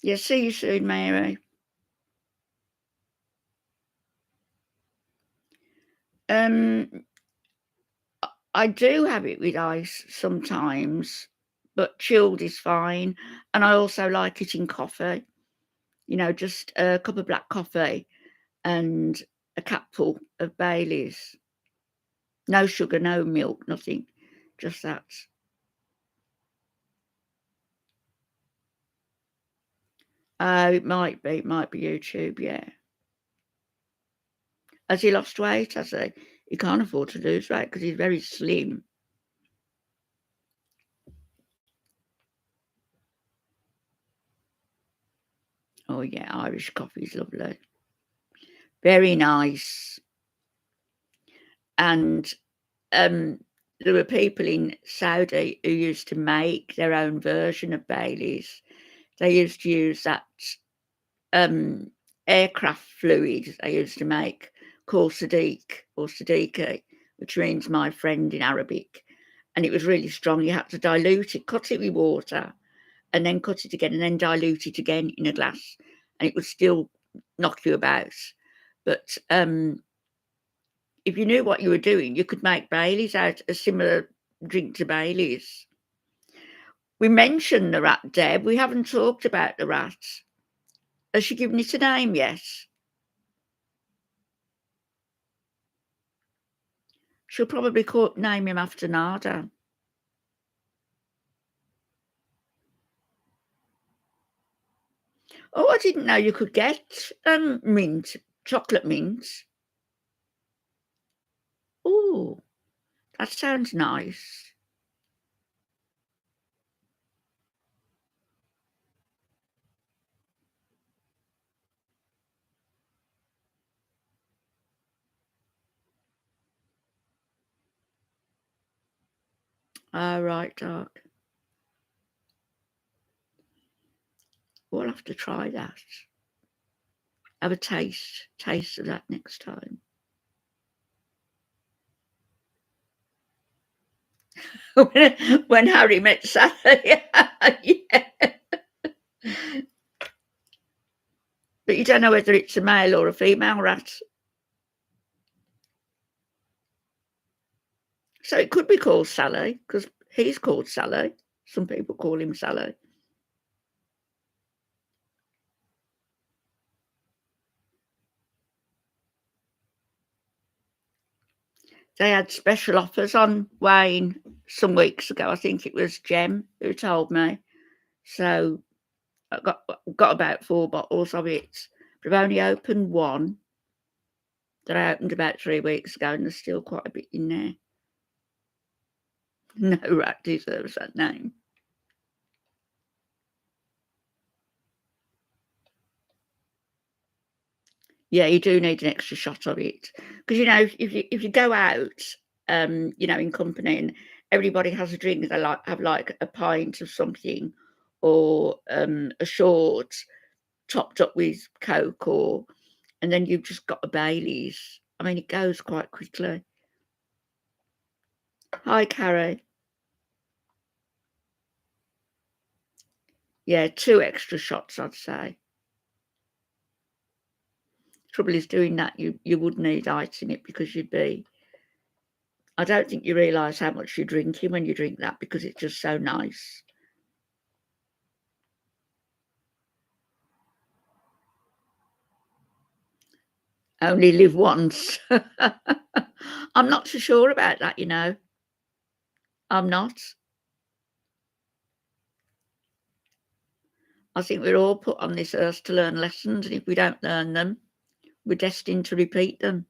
Yeah, see you soon, Mary. I do have it with ice sometimes, but chilled is fine. And I also like it in coffee, just a cup of black coffee and a cupful of Baileys. No sugar, no milk, nothing, just that. It might be YouTube, yeah. Has he lost weight? Has he? He can't afford to lose weight because he's very slim. Oh yeah, Irish coffee's lovely. Very nice. And there were people in Saudi who used to make their own version of Baileys. They used to use that aircraft fluid they used to make called Sadiq or Sadiqi, which means my friend in Arabic. And it was really strong. You had to dilute it, cut it with water, and then cut it again, and then dilute it again in a glass, and it would still knock you about. But if you knew what you were doing, you could make Baileys out a similar drink to Baileys. We mentioned the rat, Deb. We haven't talked about the rat. Has she given it a name yet? She'll probably name him after Nada. Oh, I didn't know you could get mint, chocolate mint. Oh, that sounds nice. Oh, right, dark. We'll have to try that. Have a taste of that next time. When Harry met Sally. Yeah. But you don't know whether it's a male or a female rat. So it could be called Sally, because he's called Sally. Some people call him Sally. They had special offers on Wayne some weeks ago. I think it was Jem who told me. So I got about 4 bottles of it. But I've only opened one that I opened about 3 weeks ago, and there's still quite a bit in there. No rat deserves that name. Yeah, you do need an extra shot of it, because if you go out, in company and everybody has a drink, they have like a pint of something, or a short topped up with Coke, and then you've just got a Baileys. I mean, it goes quite quickly. Hi, Carrie. Yeah, 2 extra shots, I'd say. Trouble is, doing that, you would need ice in it, because I don't think you realise how much you're drinking when you drink that, because it's just so nice. Only live once. I'm not so sure about that, I'm not. I think we're all put on this earth to learn lessons, and if we don't learn them, we're destined to repeat them.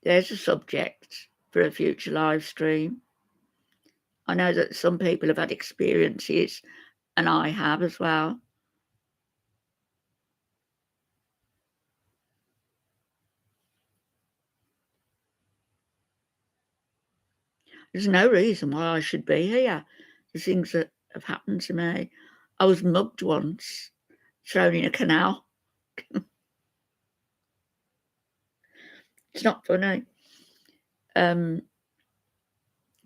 There's a subject for a future live stream. I know that some people have had experiences, and I have as well. There's no reason why I should be here. The things that have happened to me. I was mugged once, thrown in a canal. It's not funny. Um,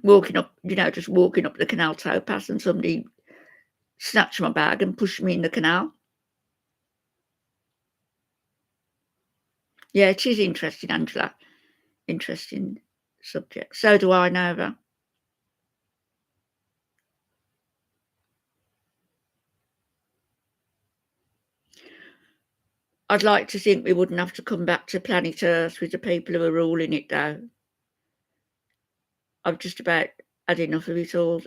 just walking up the canal towpath, and somebody snatched my bag and pushed me in the canal. Yeah, it is interesting, Angela. Interesting subject. So do I, Nova. I'd like to think we wouldn't have to come back to planet Earth with the people who are ruling it, though. I've just about had enough of it all.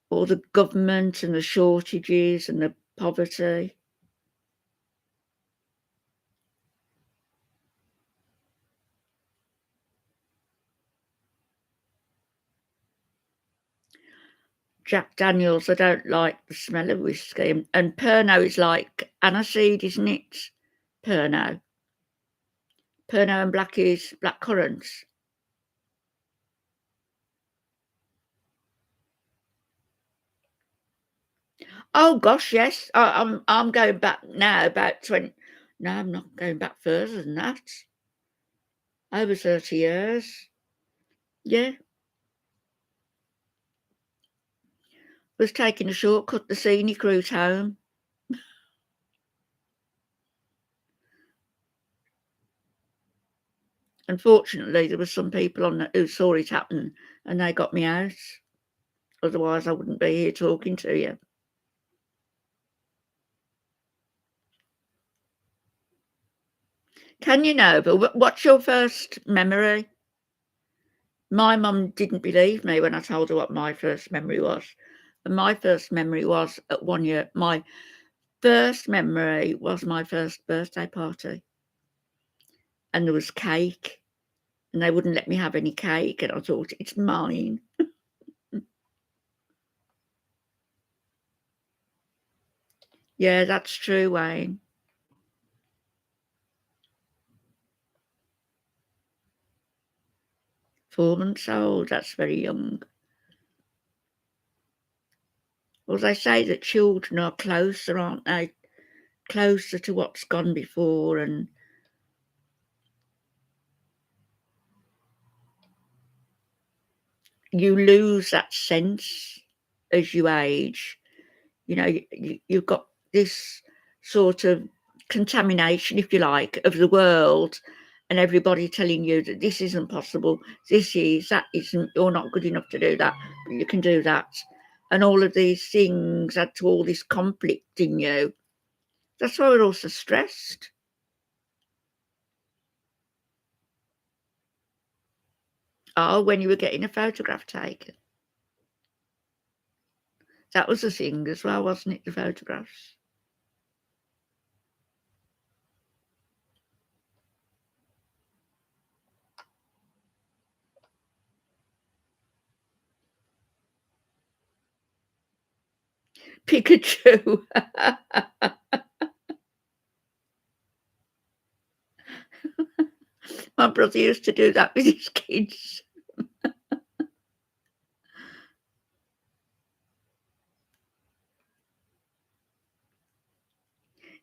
All the government and the shortages and the poverty. Jack Daniels, I don't like the smell of whiskey. And Pernod is like aniseed, isn't it? Pernod. Pernod and black is black currants. Oh gosh, yes. I'm going back now about 20. No, I'm not going back further than that. Over 30 years. Yeah. Was taking a shortcut, the scenic route home. Unfortunately, there were some people who saw it happen, and they got me out. Otherwise, I wouldn't be here talking to you. Can you know, but what's your first memory? My mum didn't believe me when I told her what my first memory was. And my first memory was at 1 year. My first memory was my first birthday party. And there was cake, and they wouldn't let me have any cake. And I thought, it's mine. Yeah, that's true, Wayne. 4 months old, that's very young. Well, they say that children are closer, aren't they? Closer to what's gone before, and you lose that sense as you age. You know, you've got this sort of contamination, if you like, of the world, and everybody telling you that this isn't possible, this is, that isn't, you're not good enough to do that, but you can do that. And all of these things add to all this conflict in you. That's why we're all so stressed. Oh, when you were getting a photograph taken. That was a thing as well, wasn't it, the photographs? Pikachu. My brother used to do that with his kids.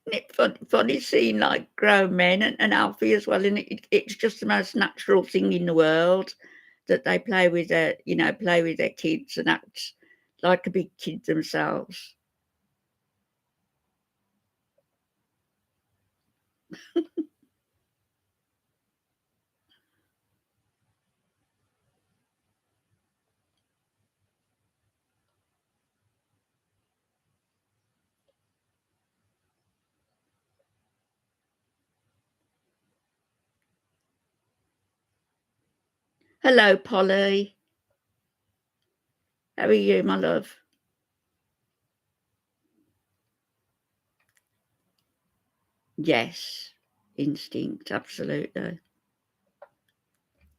Isn't it funny seeing like grown men and Alfie as well, and it's just the most natural thing in the world that they play with their kids and act like a big kid themselves. Hello, Polly. How are you, my love? Yes, instinct, absolutely.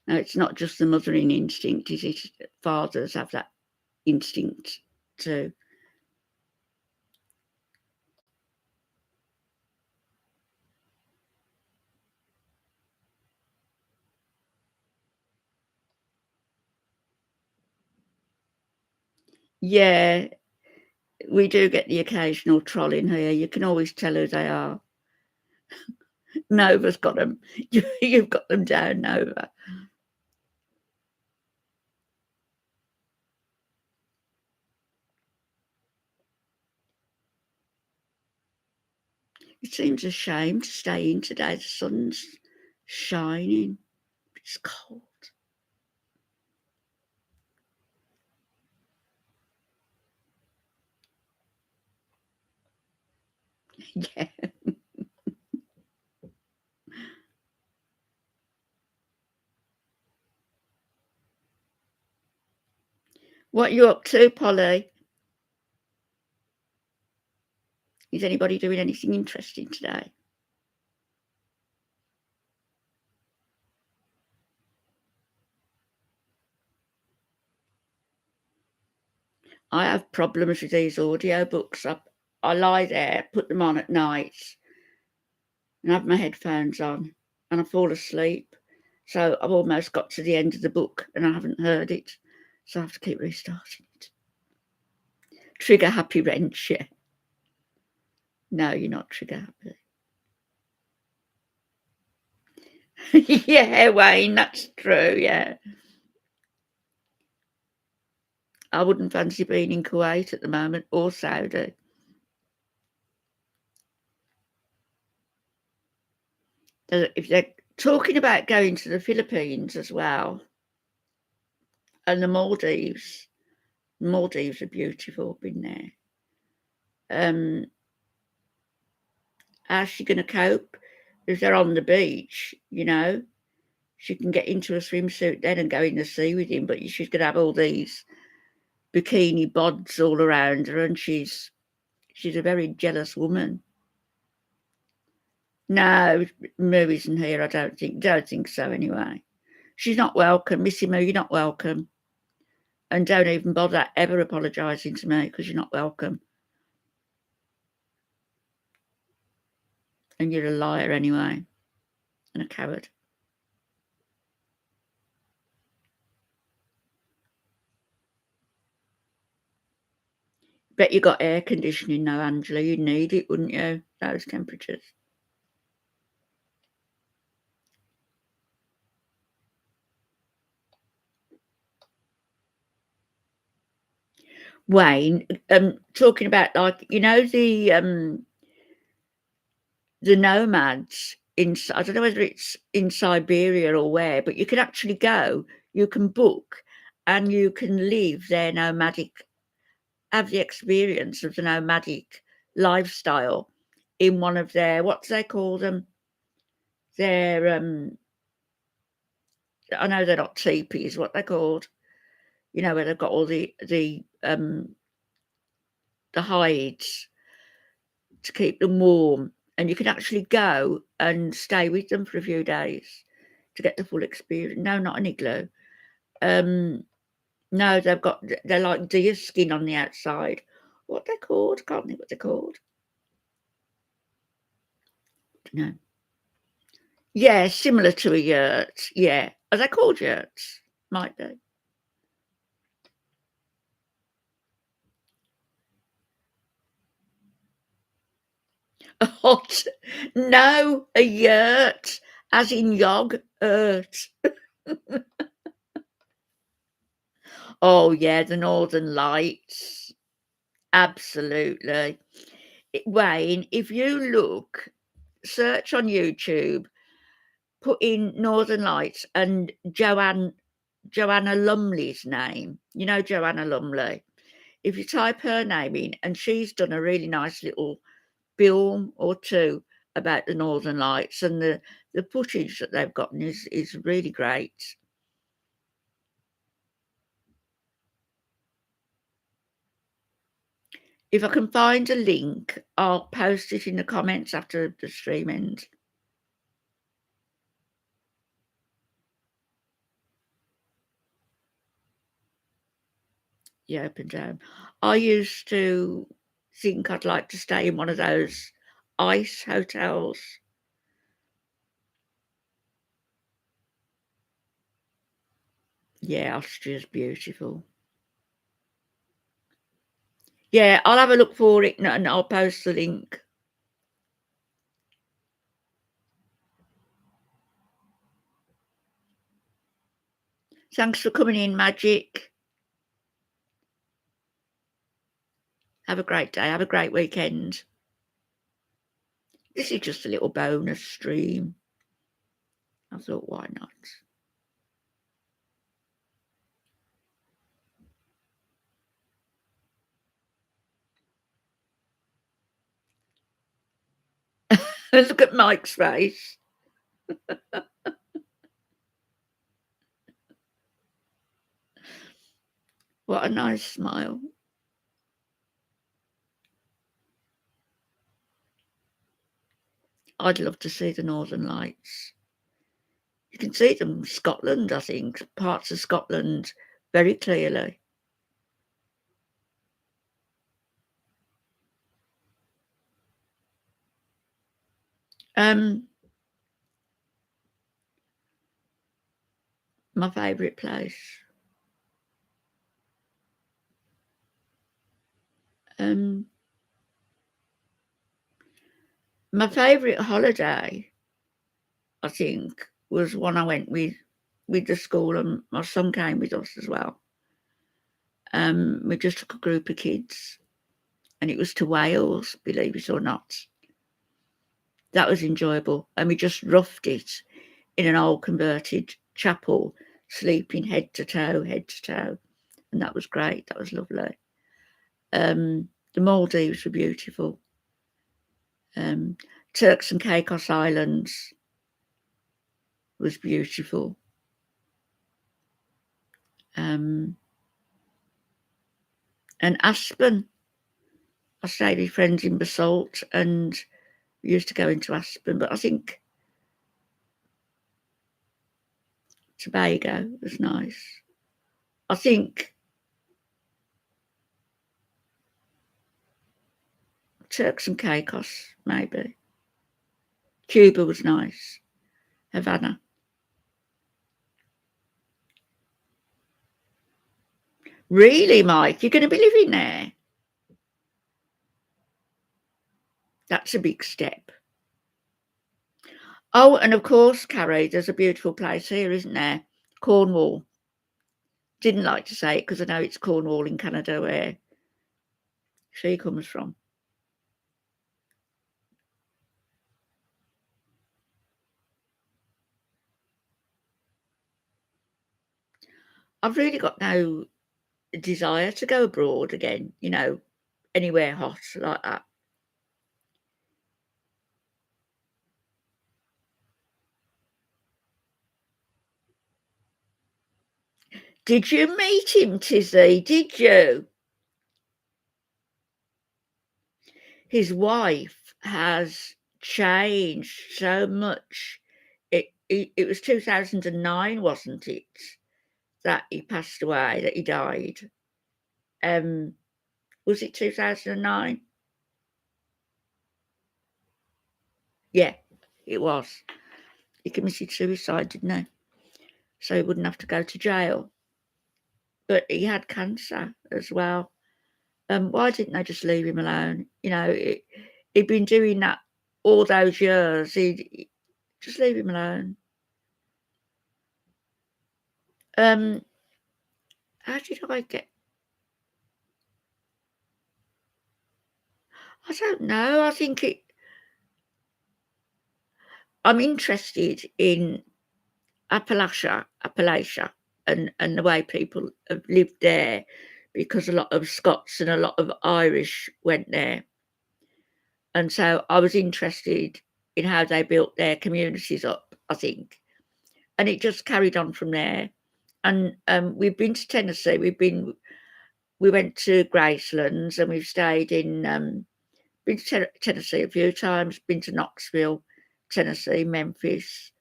No, it's not just the mothering instinct, is it? Fathers have that instinct too. Yeah, we do get the occasional troll in here. You can always tell who they are. Nova's got them. You've got them down, Nova. It seems a shame to stay in today. The sun's shining. It's cold. Yeah. What you up to, Polly? Is anybody doing anything interesting today? I have problems with these audio books. I lie there, put them on at night, and have my headphones on, and I fall asleep. So I've almost got to the end of the book and I haven't heard it. So I have to keep restarting it. Trigger happy wrench, yeah. No, you're not trigger happy. Yeah, Wayne, that's true, yeah. I wouldn't fancy being in Kuwait at the moment, or Saudi. If they're talking about going to the Philippines as well, and the Maldives are beautiful, been there. How's she going to cope if they're on the beach? She can get into a swimsuit then and go in the sea with him, but she's going to have all these bikini bods all around her, and she's a very jealous woman. No, Moo isn't here. I don't think so. Anyway, she's not welcome, Missy Moo. You're not welcome, and don't even bother ever apologising to me because you're not welcome, and you're a liar anyway, and a coward. Bet you got air conditioning now, Angela. You'd need it, wouldn't you? Those temperatures. Wayne, talking about, like, the nomads in, I don't know whether it's in Siberia or where, but you can actually go, you can book, and you can live their nomadic, have the experience of the nomadic lifestyle in one of their, what do they call them? Their, I know they're not teepees, what they're called, where they've got all the hides to keep them warm, and you can actually go and stay with them for a few days to get the full experience. No, not an igloo. No, they're like deer skin on the outside. What they're called? Can't think what they're called. No. Yeah, similar to a yurt. Yeah. Are they called yurts? Might be. A hot. No, a yurt, as in yogurt. Oh, yeah, the Northern Lights. Absolutely. Wayne, if you search on YouTube, put in Northern Lights and Joanna Lumley's name. You know Joanna Lumley. If you type her name in, and she's done a really nice little film or two about the Northern Lights, and the footage that they've gotten is really great. If I can find a link, I'll post it in the comments after the stream ends. Yeah, up and down. I used to think I'd like to stay in one of those ice hotels. Yeah, Austria's beautiful. Yeah, I'll have a look for it and I'll post the link. Thanks for coming in, Magic. Have a great day. Have a great weekend. This is just a little bonus stream. I thought, why not? Look at Mike's face. What a nice smile. I'd love to see the Northern Lights. You can see them in Scotland, I think, parts of Scotland very clearly. My favourite place. My favourite holiday, I think, was one I went with the school, and my son came with us as well. We just took a group of kids, and it was to Wales, believe it or not. That was enjoyable, and we just roughed it in an old converted chapel, sleeping head to toe, and that was great. That was lovely. The Maldives were beautiful. Turks and Caicos Islands was beautiful. And Aspen, I stayed with friends in Basalt, and we used to go into Aspen, but I think Tobago was nice. I think Turks and Caicos, maybe. Cuba was nice. Havana. Really, Mike? You're going to be living there? That's a big step. Oh, and of course, Carrie, there's a beautiful place here, isn't there? Cornwall. Didn't like to say it because I know it's Cornwall in Canada where she comes from. I've really got no desire to go abroad again, anywhere hot like that. Did you meet him, Tizzy? Did you? His wife has changed so much. It was 2009, wasn't it, that he passed away, that he died? Was it 2009? Yeah, it was. He committed suicide, didn't he? So he wouldn't have to go to jail. But he had cancer as well. Why didn't they just leave him alone? He'd been doing that all those years. He'd just leave him alone. How did I get? I don't know. I think I'm interested in Appalachia, and the way people have lived there, because a lot of Scots and a lot of Irish went there. And so I was interested in how they built their communities up, I think. And it just carried on from there. And we've been to Tennessee. We went to Gracelands, and we've stayed in been to Tennessee a few times, been to Knoxville, Tennessee, Memphis,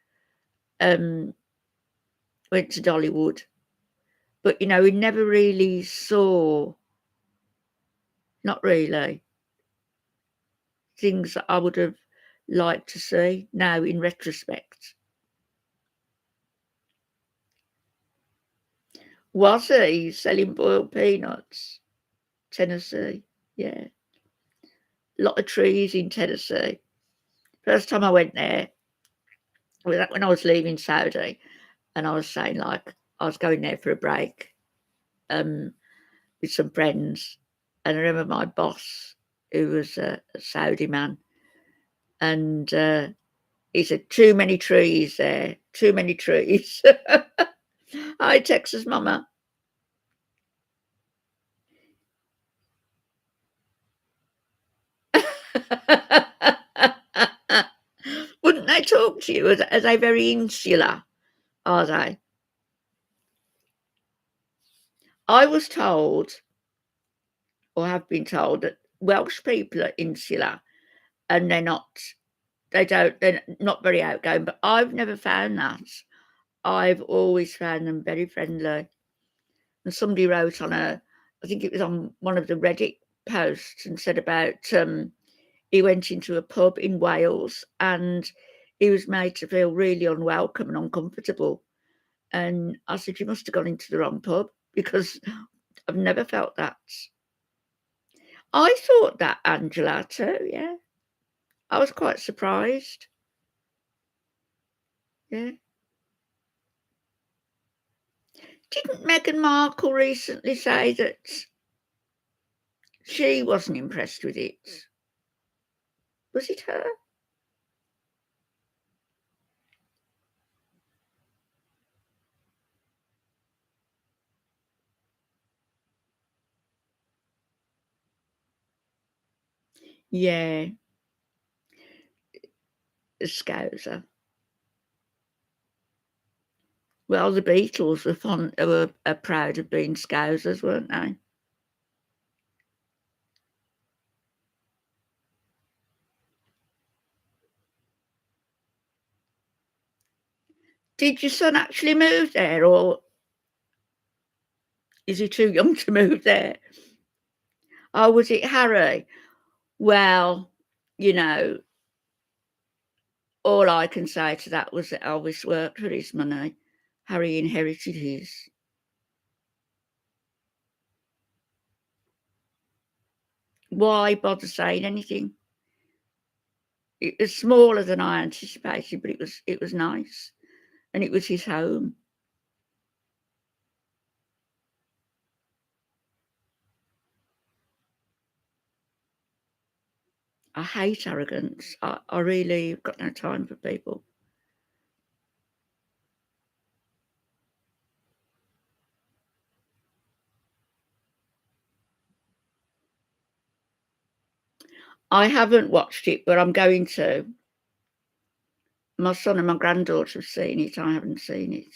went to Dollywood. But we never really saw, not really, things that I would have liked to see now in retrospect. Was he selling boiled peanuts? Tennessee, yeah. A lot of trees in Tennessee. First time I went there was when I was leaving Saudi, and I was saying, like, I was going there for a break with some friends. And I remember my boss, who was a Saudi man, and he said, "Too many trees there, too many trees." Hi, Texas Mama. Wouldn't they talk to you? Are they very insular? Are they? I was told, or have been told, that Welsh people are insular, and they're not very outgoing, but I've never found that. I've always found them very friendly. And somebody wrote I think it was on one of the Reddit posts, and said about he went into a pub in Wales and he was made to feel really unwelcome and uncomfortable. And I said, "You must have gone into the wrong pub, because I've never felt that." I thought that, Angela, too, yeah. I was quite surprised. Yeah. Didn't Meghan Markle recently say that she wasn't impressed with it? Was it her? Yeah, a Scouser. Well, the Beatles were proud of being Scousers, weren't they? Did your son actually move there, or is he too young to move there? Oh, was it Harry? Well, you know, all I can say to that was that Elvis worked for his money. Harry inherited his. Why bother saying anything? It was smaller than I anticipated, but it was nice, and it was his home. I hate arrogance. I really got no time for people. I haven't watched it, but I'm going to. My son and my granddaughter have seen it. I haven't seen it.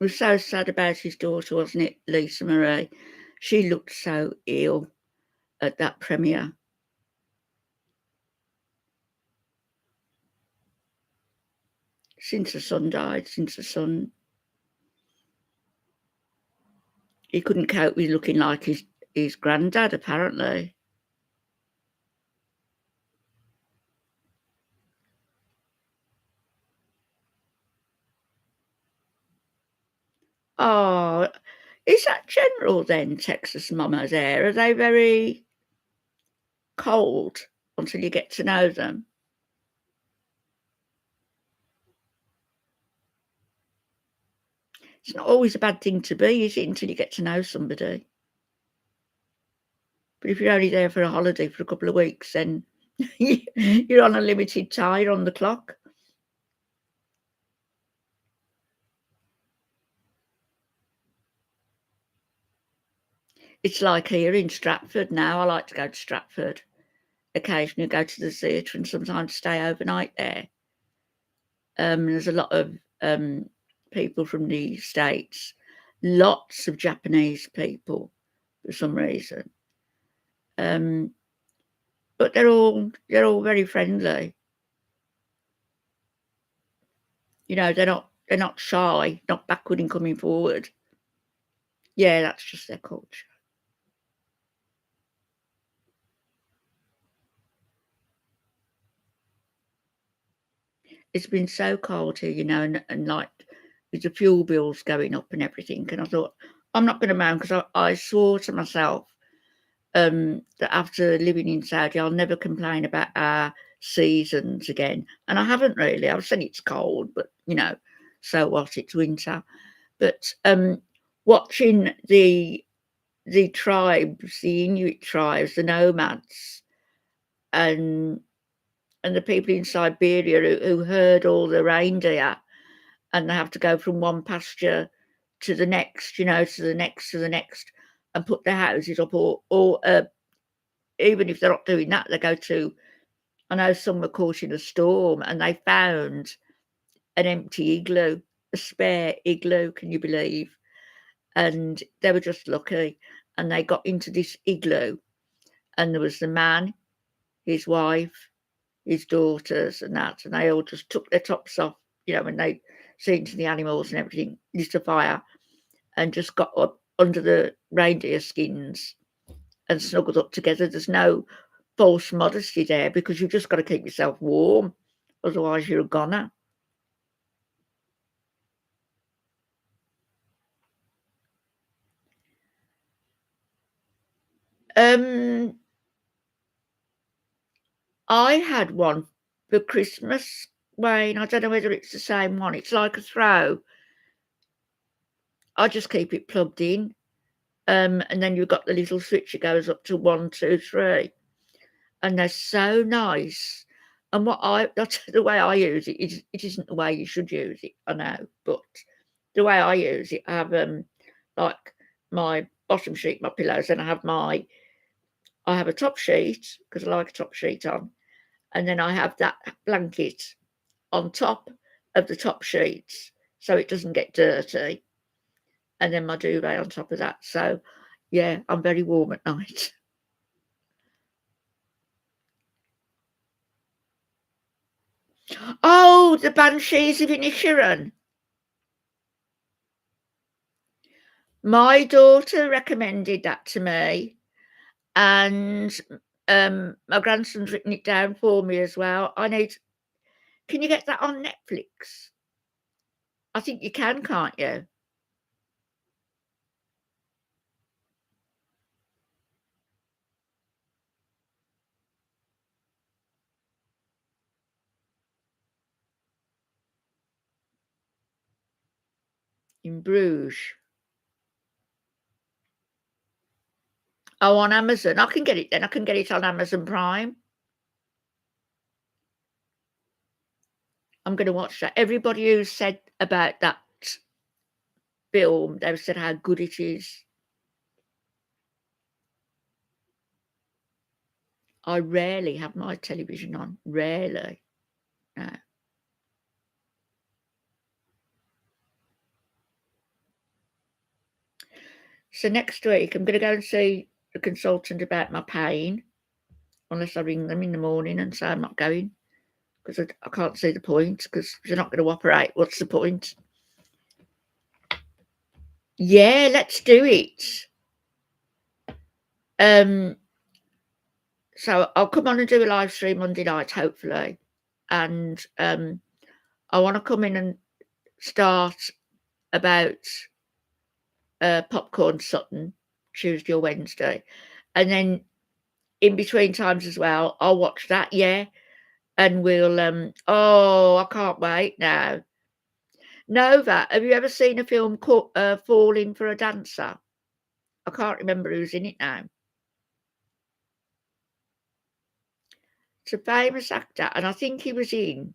It was so sad about his daughter, wasn't it, Lisa Marie? She looked so ill at that premiere. Since her son died, he couldn't cope with looking like his granddad, apparently. Oh, is that general then, Texas mamas there? Are they very cold until you get to know them? It's not always a bad thing to be, is it, until you get to know somebody? But if you're only there for a holiday for a couple of weeks, then you're on a limited time, you're on the clock. It's like here in Stratford now. I like to go to Stratford. Occasionally go to the theatre and sometimes stay overnight there. There's a lot of people from the States, lots of Japanese people for some reason. But they're all very friendly. You know, they're not shy, not backward in coming forward. Yeah, that's just their culture. It's been so cold here, and like with the fuel bills going up and everything. And I thought, I'm not going to moan because I swore to myself that after living in Saudi, I'll never complain about our seasons again. And I haven't really. I've said it's cold, but so what? It's winter. But watching the tribes, the Inuit tribes, the nomads, and the people in Siberia who herd all the reindeer, and they have to go from one pasture to the next, to the next, to the next, and put their houses up, or even if they're not doing that, they go to. I know some were caught in a storm, and they found an empty igloo, a spare igloo. Can you believe? And they were just lucky, and they got into this igloo, and there was the man, his wife, his daughters, and that, and they all just took their tops off, when they seen to the animals and everything, lit a fire, and just got up under the reindeer skins and snuggled up together. There's no false modesty there because you've just got to keep yourself warm, otherwise you're a goner. Um, I had one for Christmas, Wayne. I don't know whether it's the same one. It's like a throw. I just keep it plugged in. And then you've got the little switch that goes up to 1, 2, 3. And they're so nice. And that's the way I use it. It isn't the way you should use it, I know, but the way I use it, I have like my bottom sheet, my pillows, and I have a top sheet because I like a top sheet on, and then I have that blanket on top of the top sheets so it doesn't get dirty, and then my duvet on top of that. So yeah, I'm very warm at night. Oh, the Banshees of Inisherin. My daughter recommended that to me, and my grandson's written it down for me as well. Can you get that on Netflix? I think you can, can't you? in Bruges. Oh, on Amazon. I can get it then. I can get it on Amazon Prime. I'm going to watch that. Everybody who said about that film, they've said how good it is. I rarely have my television on. Rarely. No. So next week, I'm going to go and see the consultant about my pain, unless I ring them in the morning and say I'm not going, because I can't see the point, because they're not going to operate. What's the point? Yeah, let's do it. So I'll come on and do a live stream Monday night, hopefully. And I want to come in and start about Popcorn Sutton, Tuesday or Wednesday. And then in between times as well, I'll watch that, yeah. And we'll, oh, I can't wait now. Nova, have you ever seen a film called Falling for a Dancer? I can't remember who's in it now. It's a famous actor, and I think he was in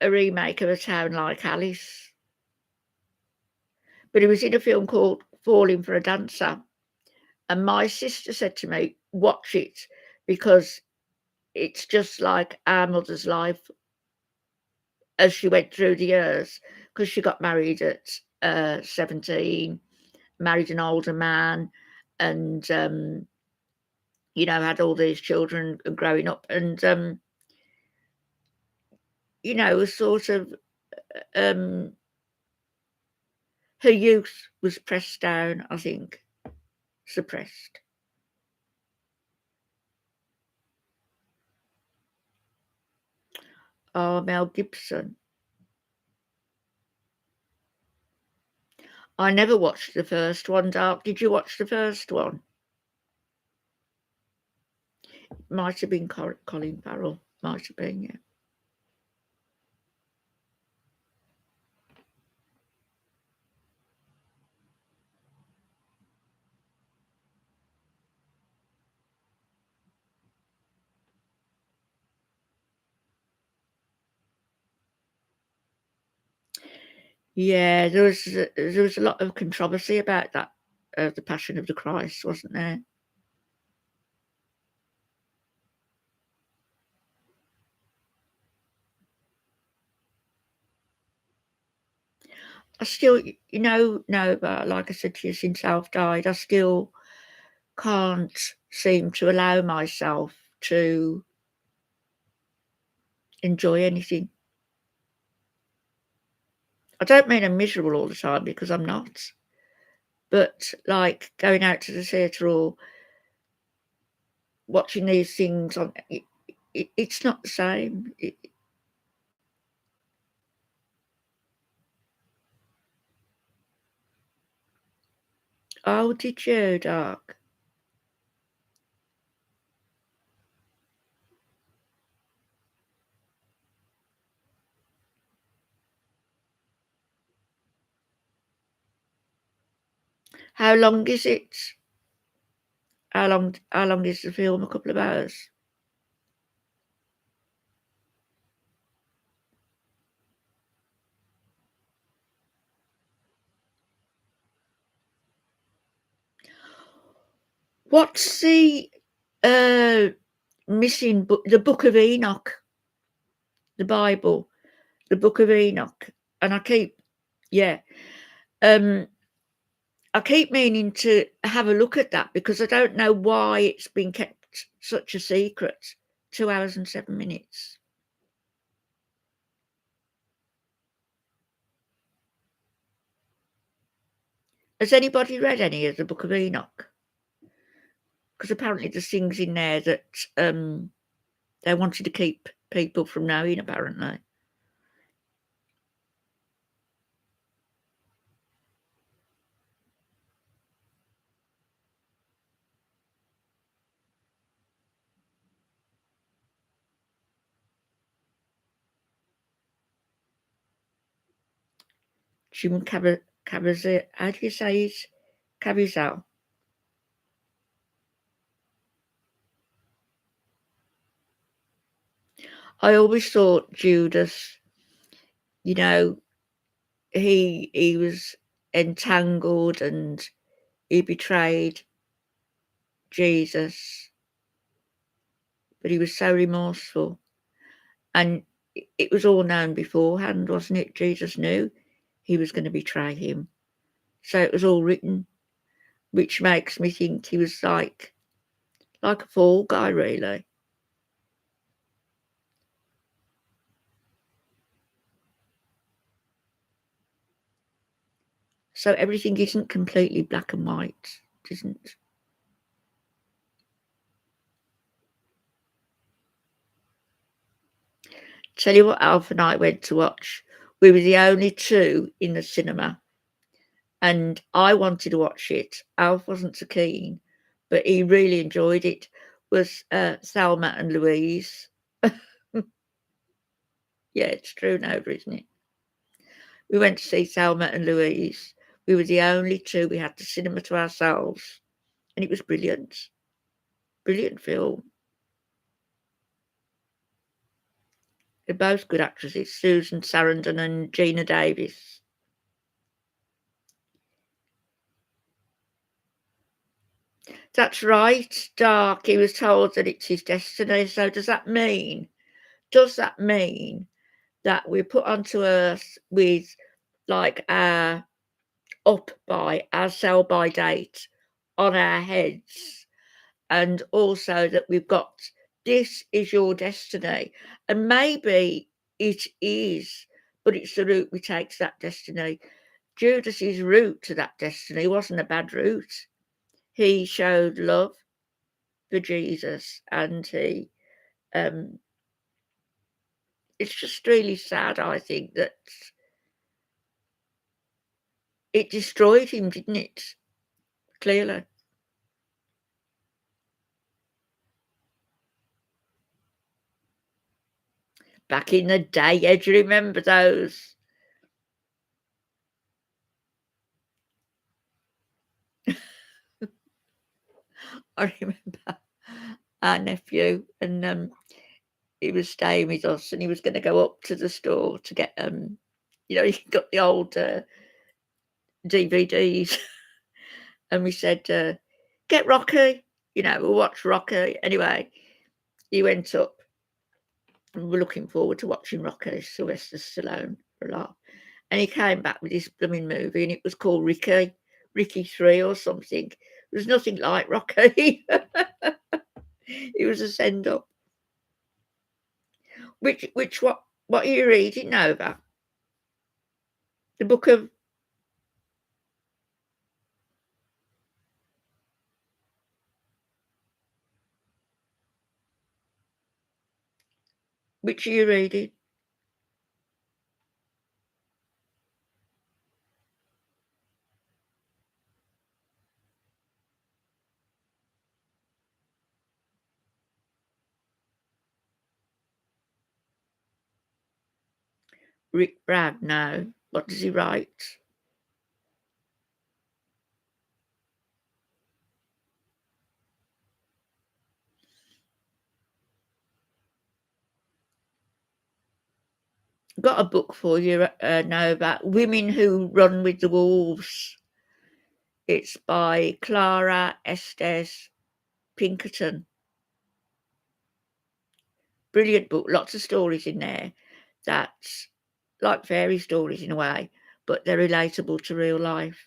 a remake of A Town Like Alice. But he was in a film called Falling for a Dancer. And my sister said to me, watch it, because it's just like our mother's life as she went through the years, because she got married at 17, married an older man, and, had all these children growing up. And, sort of, her youth was pressed down, I think, suppressed. Oh, Mel Gibson. I never watched the first one, Dark. Did you watch the first one? Might have been Colin Farrell. Might have been, yeah. Yeah, there was a lot of controversy about that, the Passion of the Christ, wasn't there? I still, but like I said to you, since Alf died, I still can't seem to allow myself to enjoy anything. I don't mean I'm miserable all the time, because I'm not. But like going out to the theatre or watching these things on, it's not the same. Oh, did you, Doc? How long is it? How long is the film? A couple of hours? What's the missing book? The Book of Enoch, the Bible, the Book of Enoch. And I keep I keep meaning to have a look at that, because I don't know why it's been kept such a secret. 2 hours and 7 minutes. Has anybody read any of the Book of Enoch? Because apparently there's things in there that they wanted to keep people from knowing, apparently. Jim Caviezel. How do you say it? Caviezel. I always thought Judas, you know, he was entangled and he betrayed Jesus, but he was so remorseful. And it was all known beforehand, wasn't it? Jesus knew he was going to betray him. So it was all written, which makes me think he was like a fall guy, really. So everything isn't completely black and white, it isn't. Tell you what Alf and I went to watch. We were the only two in the cinema, and I wanted to watch it. Alf wasn't so keen, but he really enjoyed it. Was Thelma and Louise. Yeah, it's true now, isn't it? We went to see Thelma and Louise. We were the only two. We had the cinema to ourselves, and it was brilliant. Brilliant film. They're both good actresses, Susan Sarandon and Gina Davis. That's right, Dark. He was told that it's his destiny. So does that mean that we're put onto Earth with like our our sell by date on our heads, and also that we've got this is your destiny, and maybe it is, but it's the route we take to that destiny. Judas's route to that destiny wasn't a bad route. He showed love for Jesus, and um, it's just really sad. I think that it destroyed him, didn't it? Clearly, back in the day, yeah, do you remember those? I remember our nephew, and he was staying with us, and he was going to go up to the store to get he got the old DVDs, and we said, "Get Rocky," we'll watch Rocky. Anyway, he went up, and we were looking forward to watching Rocky, Sylvester Stallone, for a laugh. And he came back with this blooming movie, and it was called Ricky 3 or something. It was nothing like Rocky. It was a send up. What are you reading, Nova? The book of which are you reading? Rick Bragg now. What does he write? Got a book for you now about women who run with the wolves. It's by Clara Estes Pinkerton. Brilliant book, lots of stories in there that's like fairy stories in a way, but they're relatable to real life.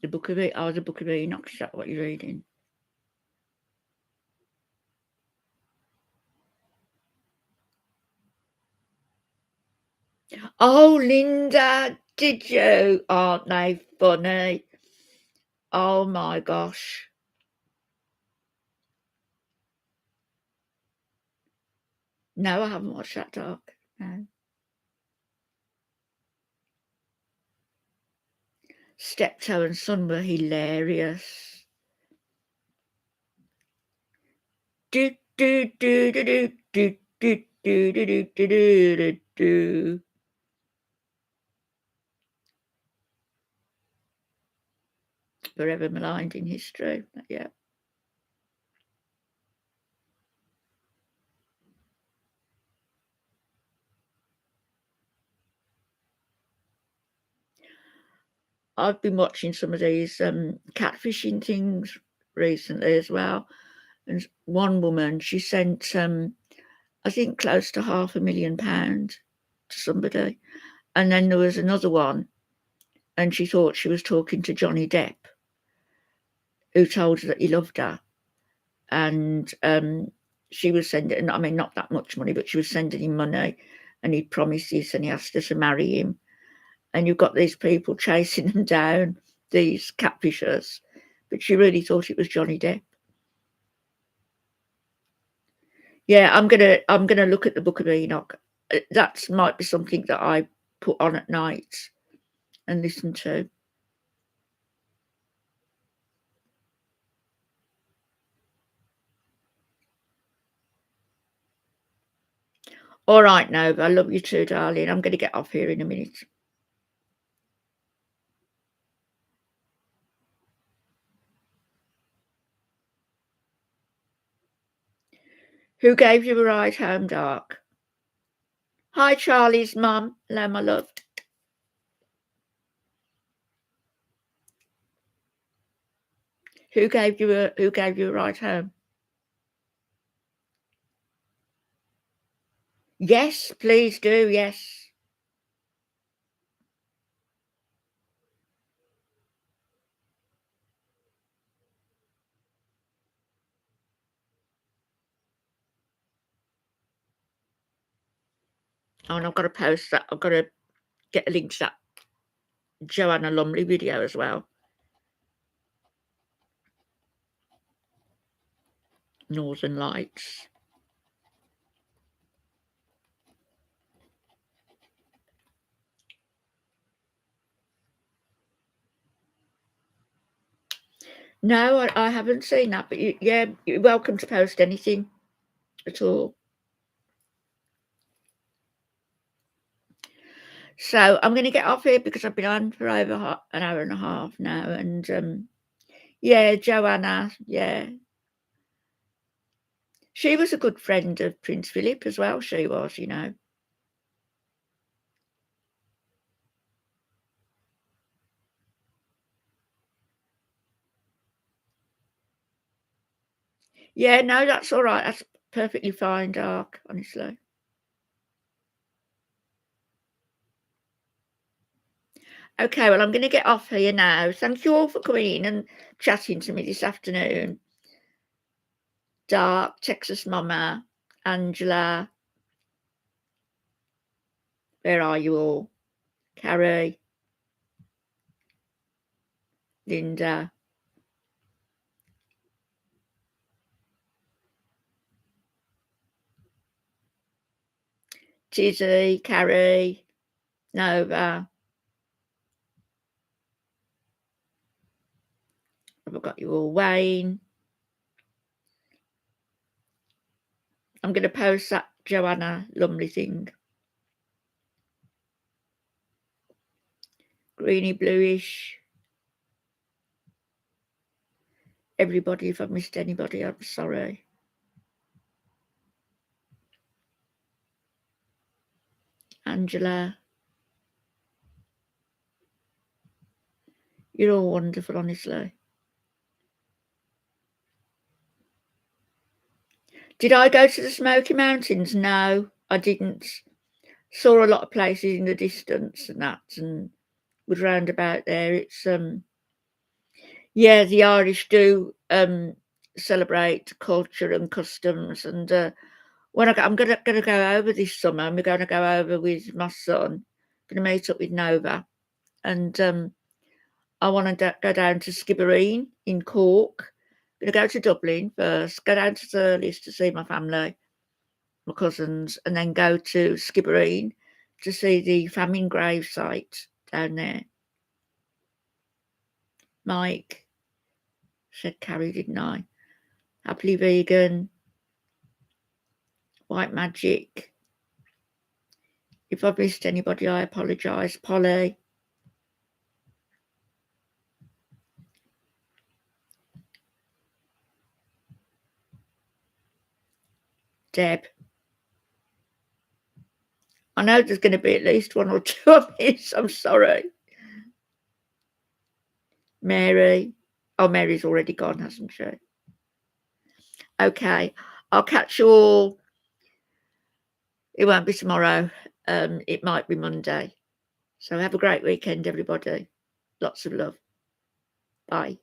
The Book of Enoch. Oh, the Book of Enoch. Is that what you're reading? Oh, Linda, did you? Aren't they funny? Oh my gosh. No, I haven't watched that doc. No. Steptoe and Son were hilarious. Do do do do do do do do do do do do do. Forever maligned in history. Yeah. I've been watching some of these catfishing things recently as well. And one woman, she sent, I think, close to £500,000 to somebody. And then there was another one, and she thought she was talking to Johnny Depp, who told her that he loved her. And she was sending, I mean, not that much money, but she was sending him money, and he'd promised this, and he asked her to marry him. And you've got these people chasing them down, these catfishers, but she really thought it was Johnny Depp. Yeah, I'm gonna look at the Book of Enoch. That might be something that I put on at night and listen to. All right, Nova, I love you too, darling. I'm going to get off here in a minute. Who gave you a ride home, Dark? Hi, Charlie's mum. Hello, my love. Who gave you a ride home? Yes, please do. Yes. Oh, and I've got to post that. I've got to get a link to that Joanna Lumley video as well. Northern Lights. No, I haven't seen that, but yeah, you're welcome to post anything at all. So I'm going to get off here because I've been on for over an hour and a half now. And yeah, Joanna, yeah. She was a good friend of Prince Philip as well, she was, you know. Yeah, no, that's all right. That's perfectly fine, Dark, honestly. Okay, well, I'm going to get off here now. Thank you all for coming in and chatting to me this afternoon. Dark, Texas Mama, Angela. Where are you all? Carrie, Linda. Tizzy, Carrie, Nova. I've got you all. Wayne. I'm going to post that Joanna Lumley thing. Greeny bluish. Everybody, if I've missed anybody, I'm sorry. Angela. You're all wonderful, honestly. Did I go to the Smoky Mountains? No, I didn't. Saw a lot of places in the distance and that, and was round about there. It's Yeah, the Irish do celebrate culture and customs, and when I'm gonna go over this summer. I'm gonna go over with my son. Gonna meet up with Nova, and I want to go down to Skibbereen in Cork. Gonna go to Dublin first. Go down to Thurles to see my family, my cousins, and then go to Skibbereen to see the famine grave site down there. Mike said Carrie, didn't I? Happily Vegan, White Magic. If I've missed anybody, I apologise. Polly. Deb. I know there's going to be at least one or two of these. I'm sorry. Mary. Oh, Mary's already gone, hasn't she? Okay. I'll catch you all. It won't be tomorrow. It might be Monday. So have a great weekend, everybody. Lots of love. Bye.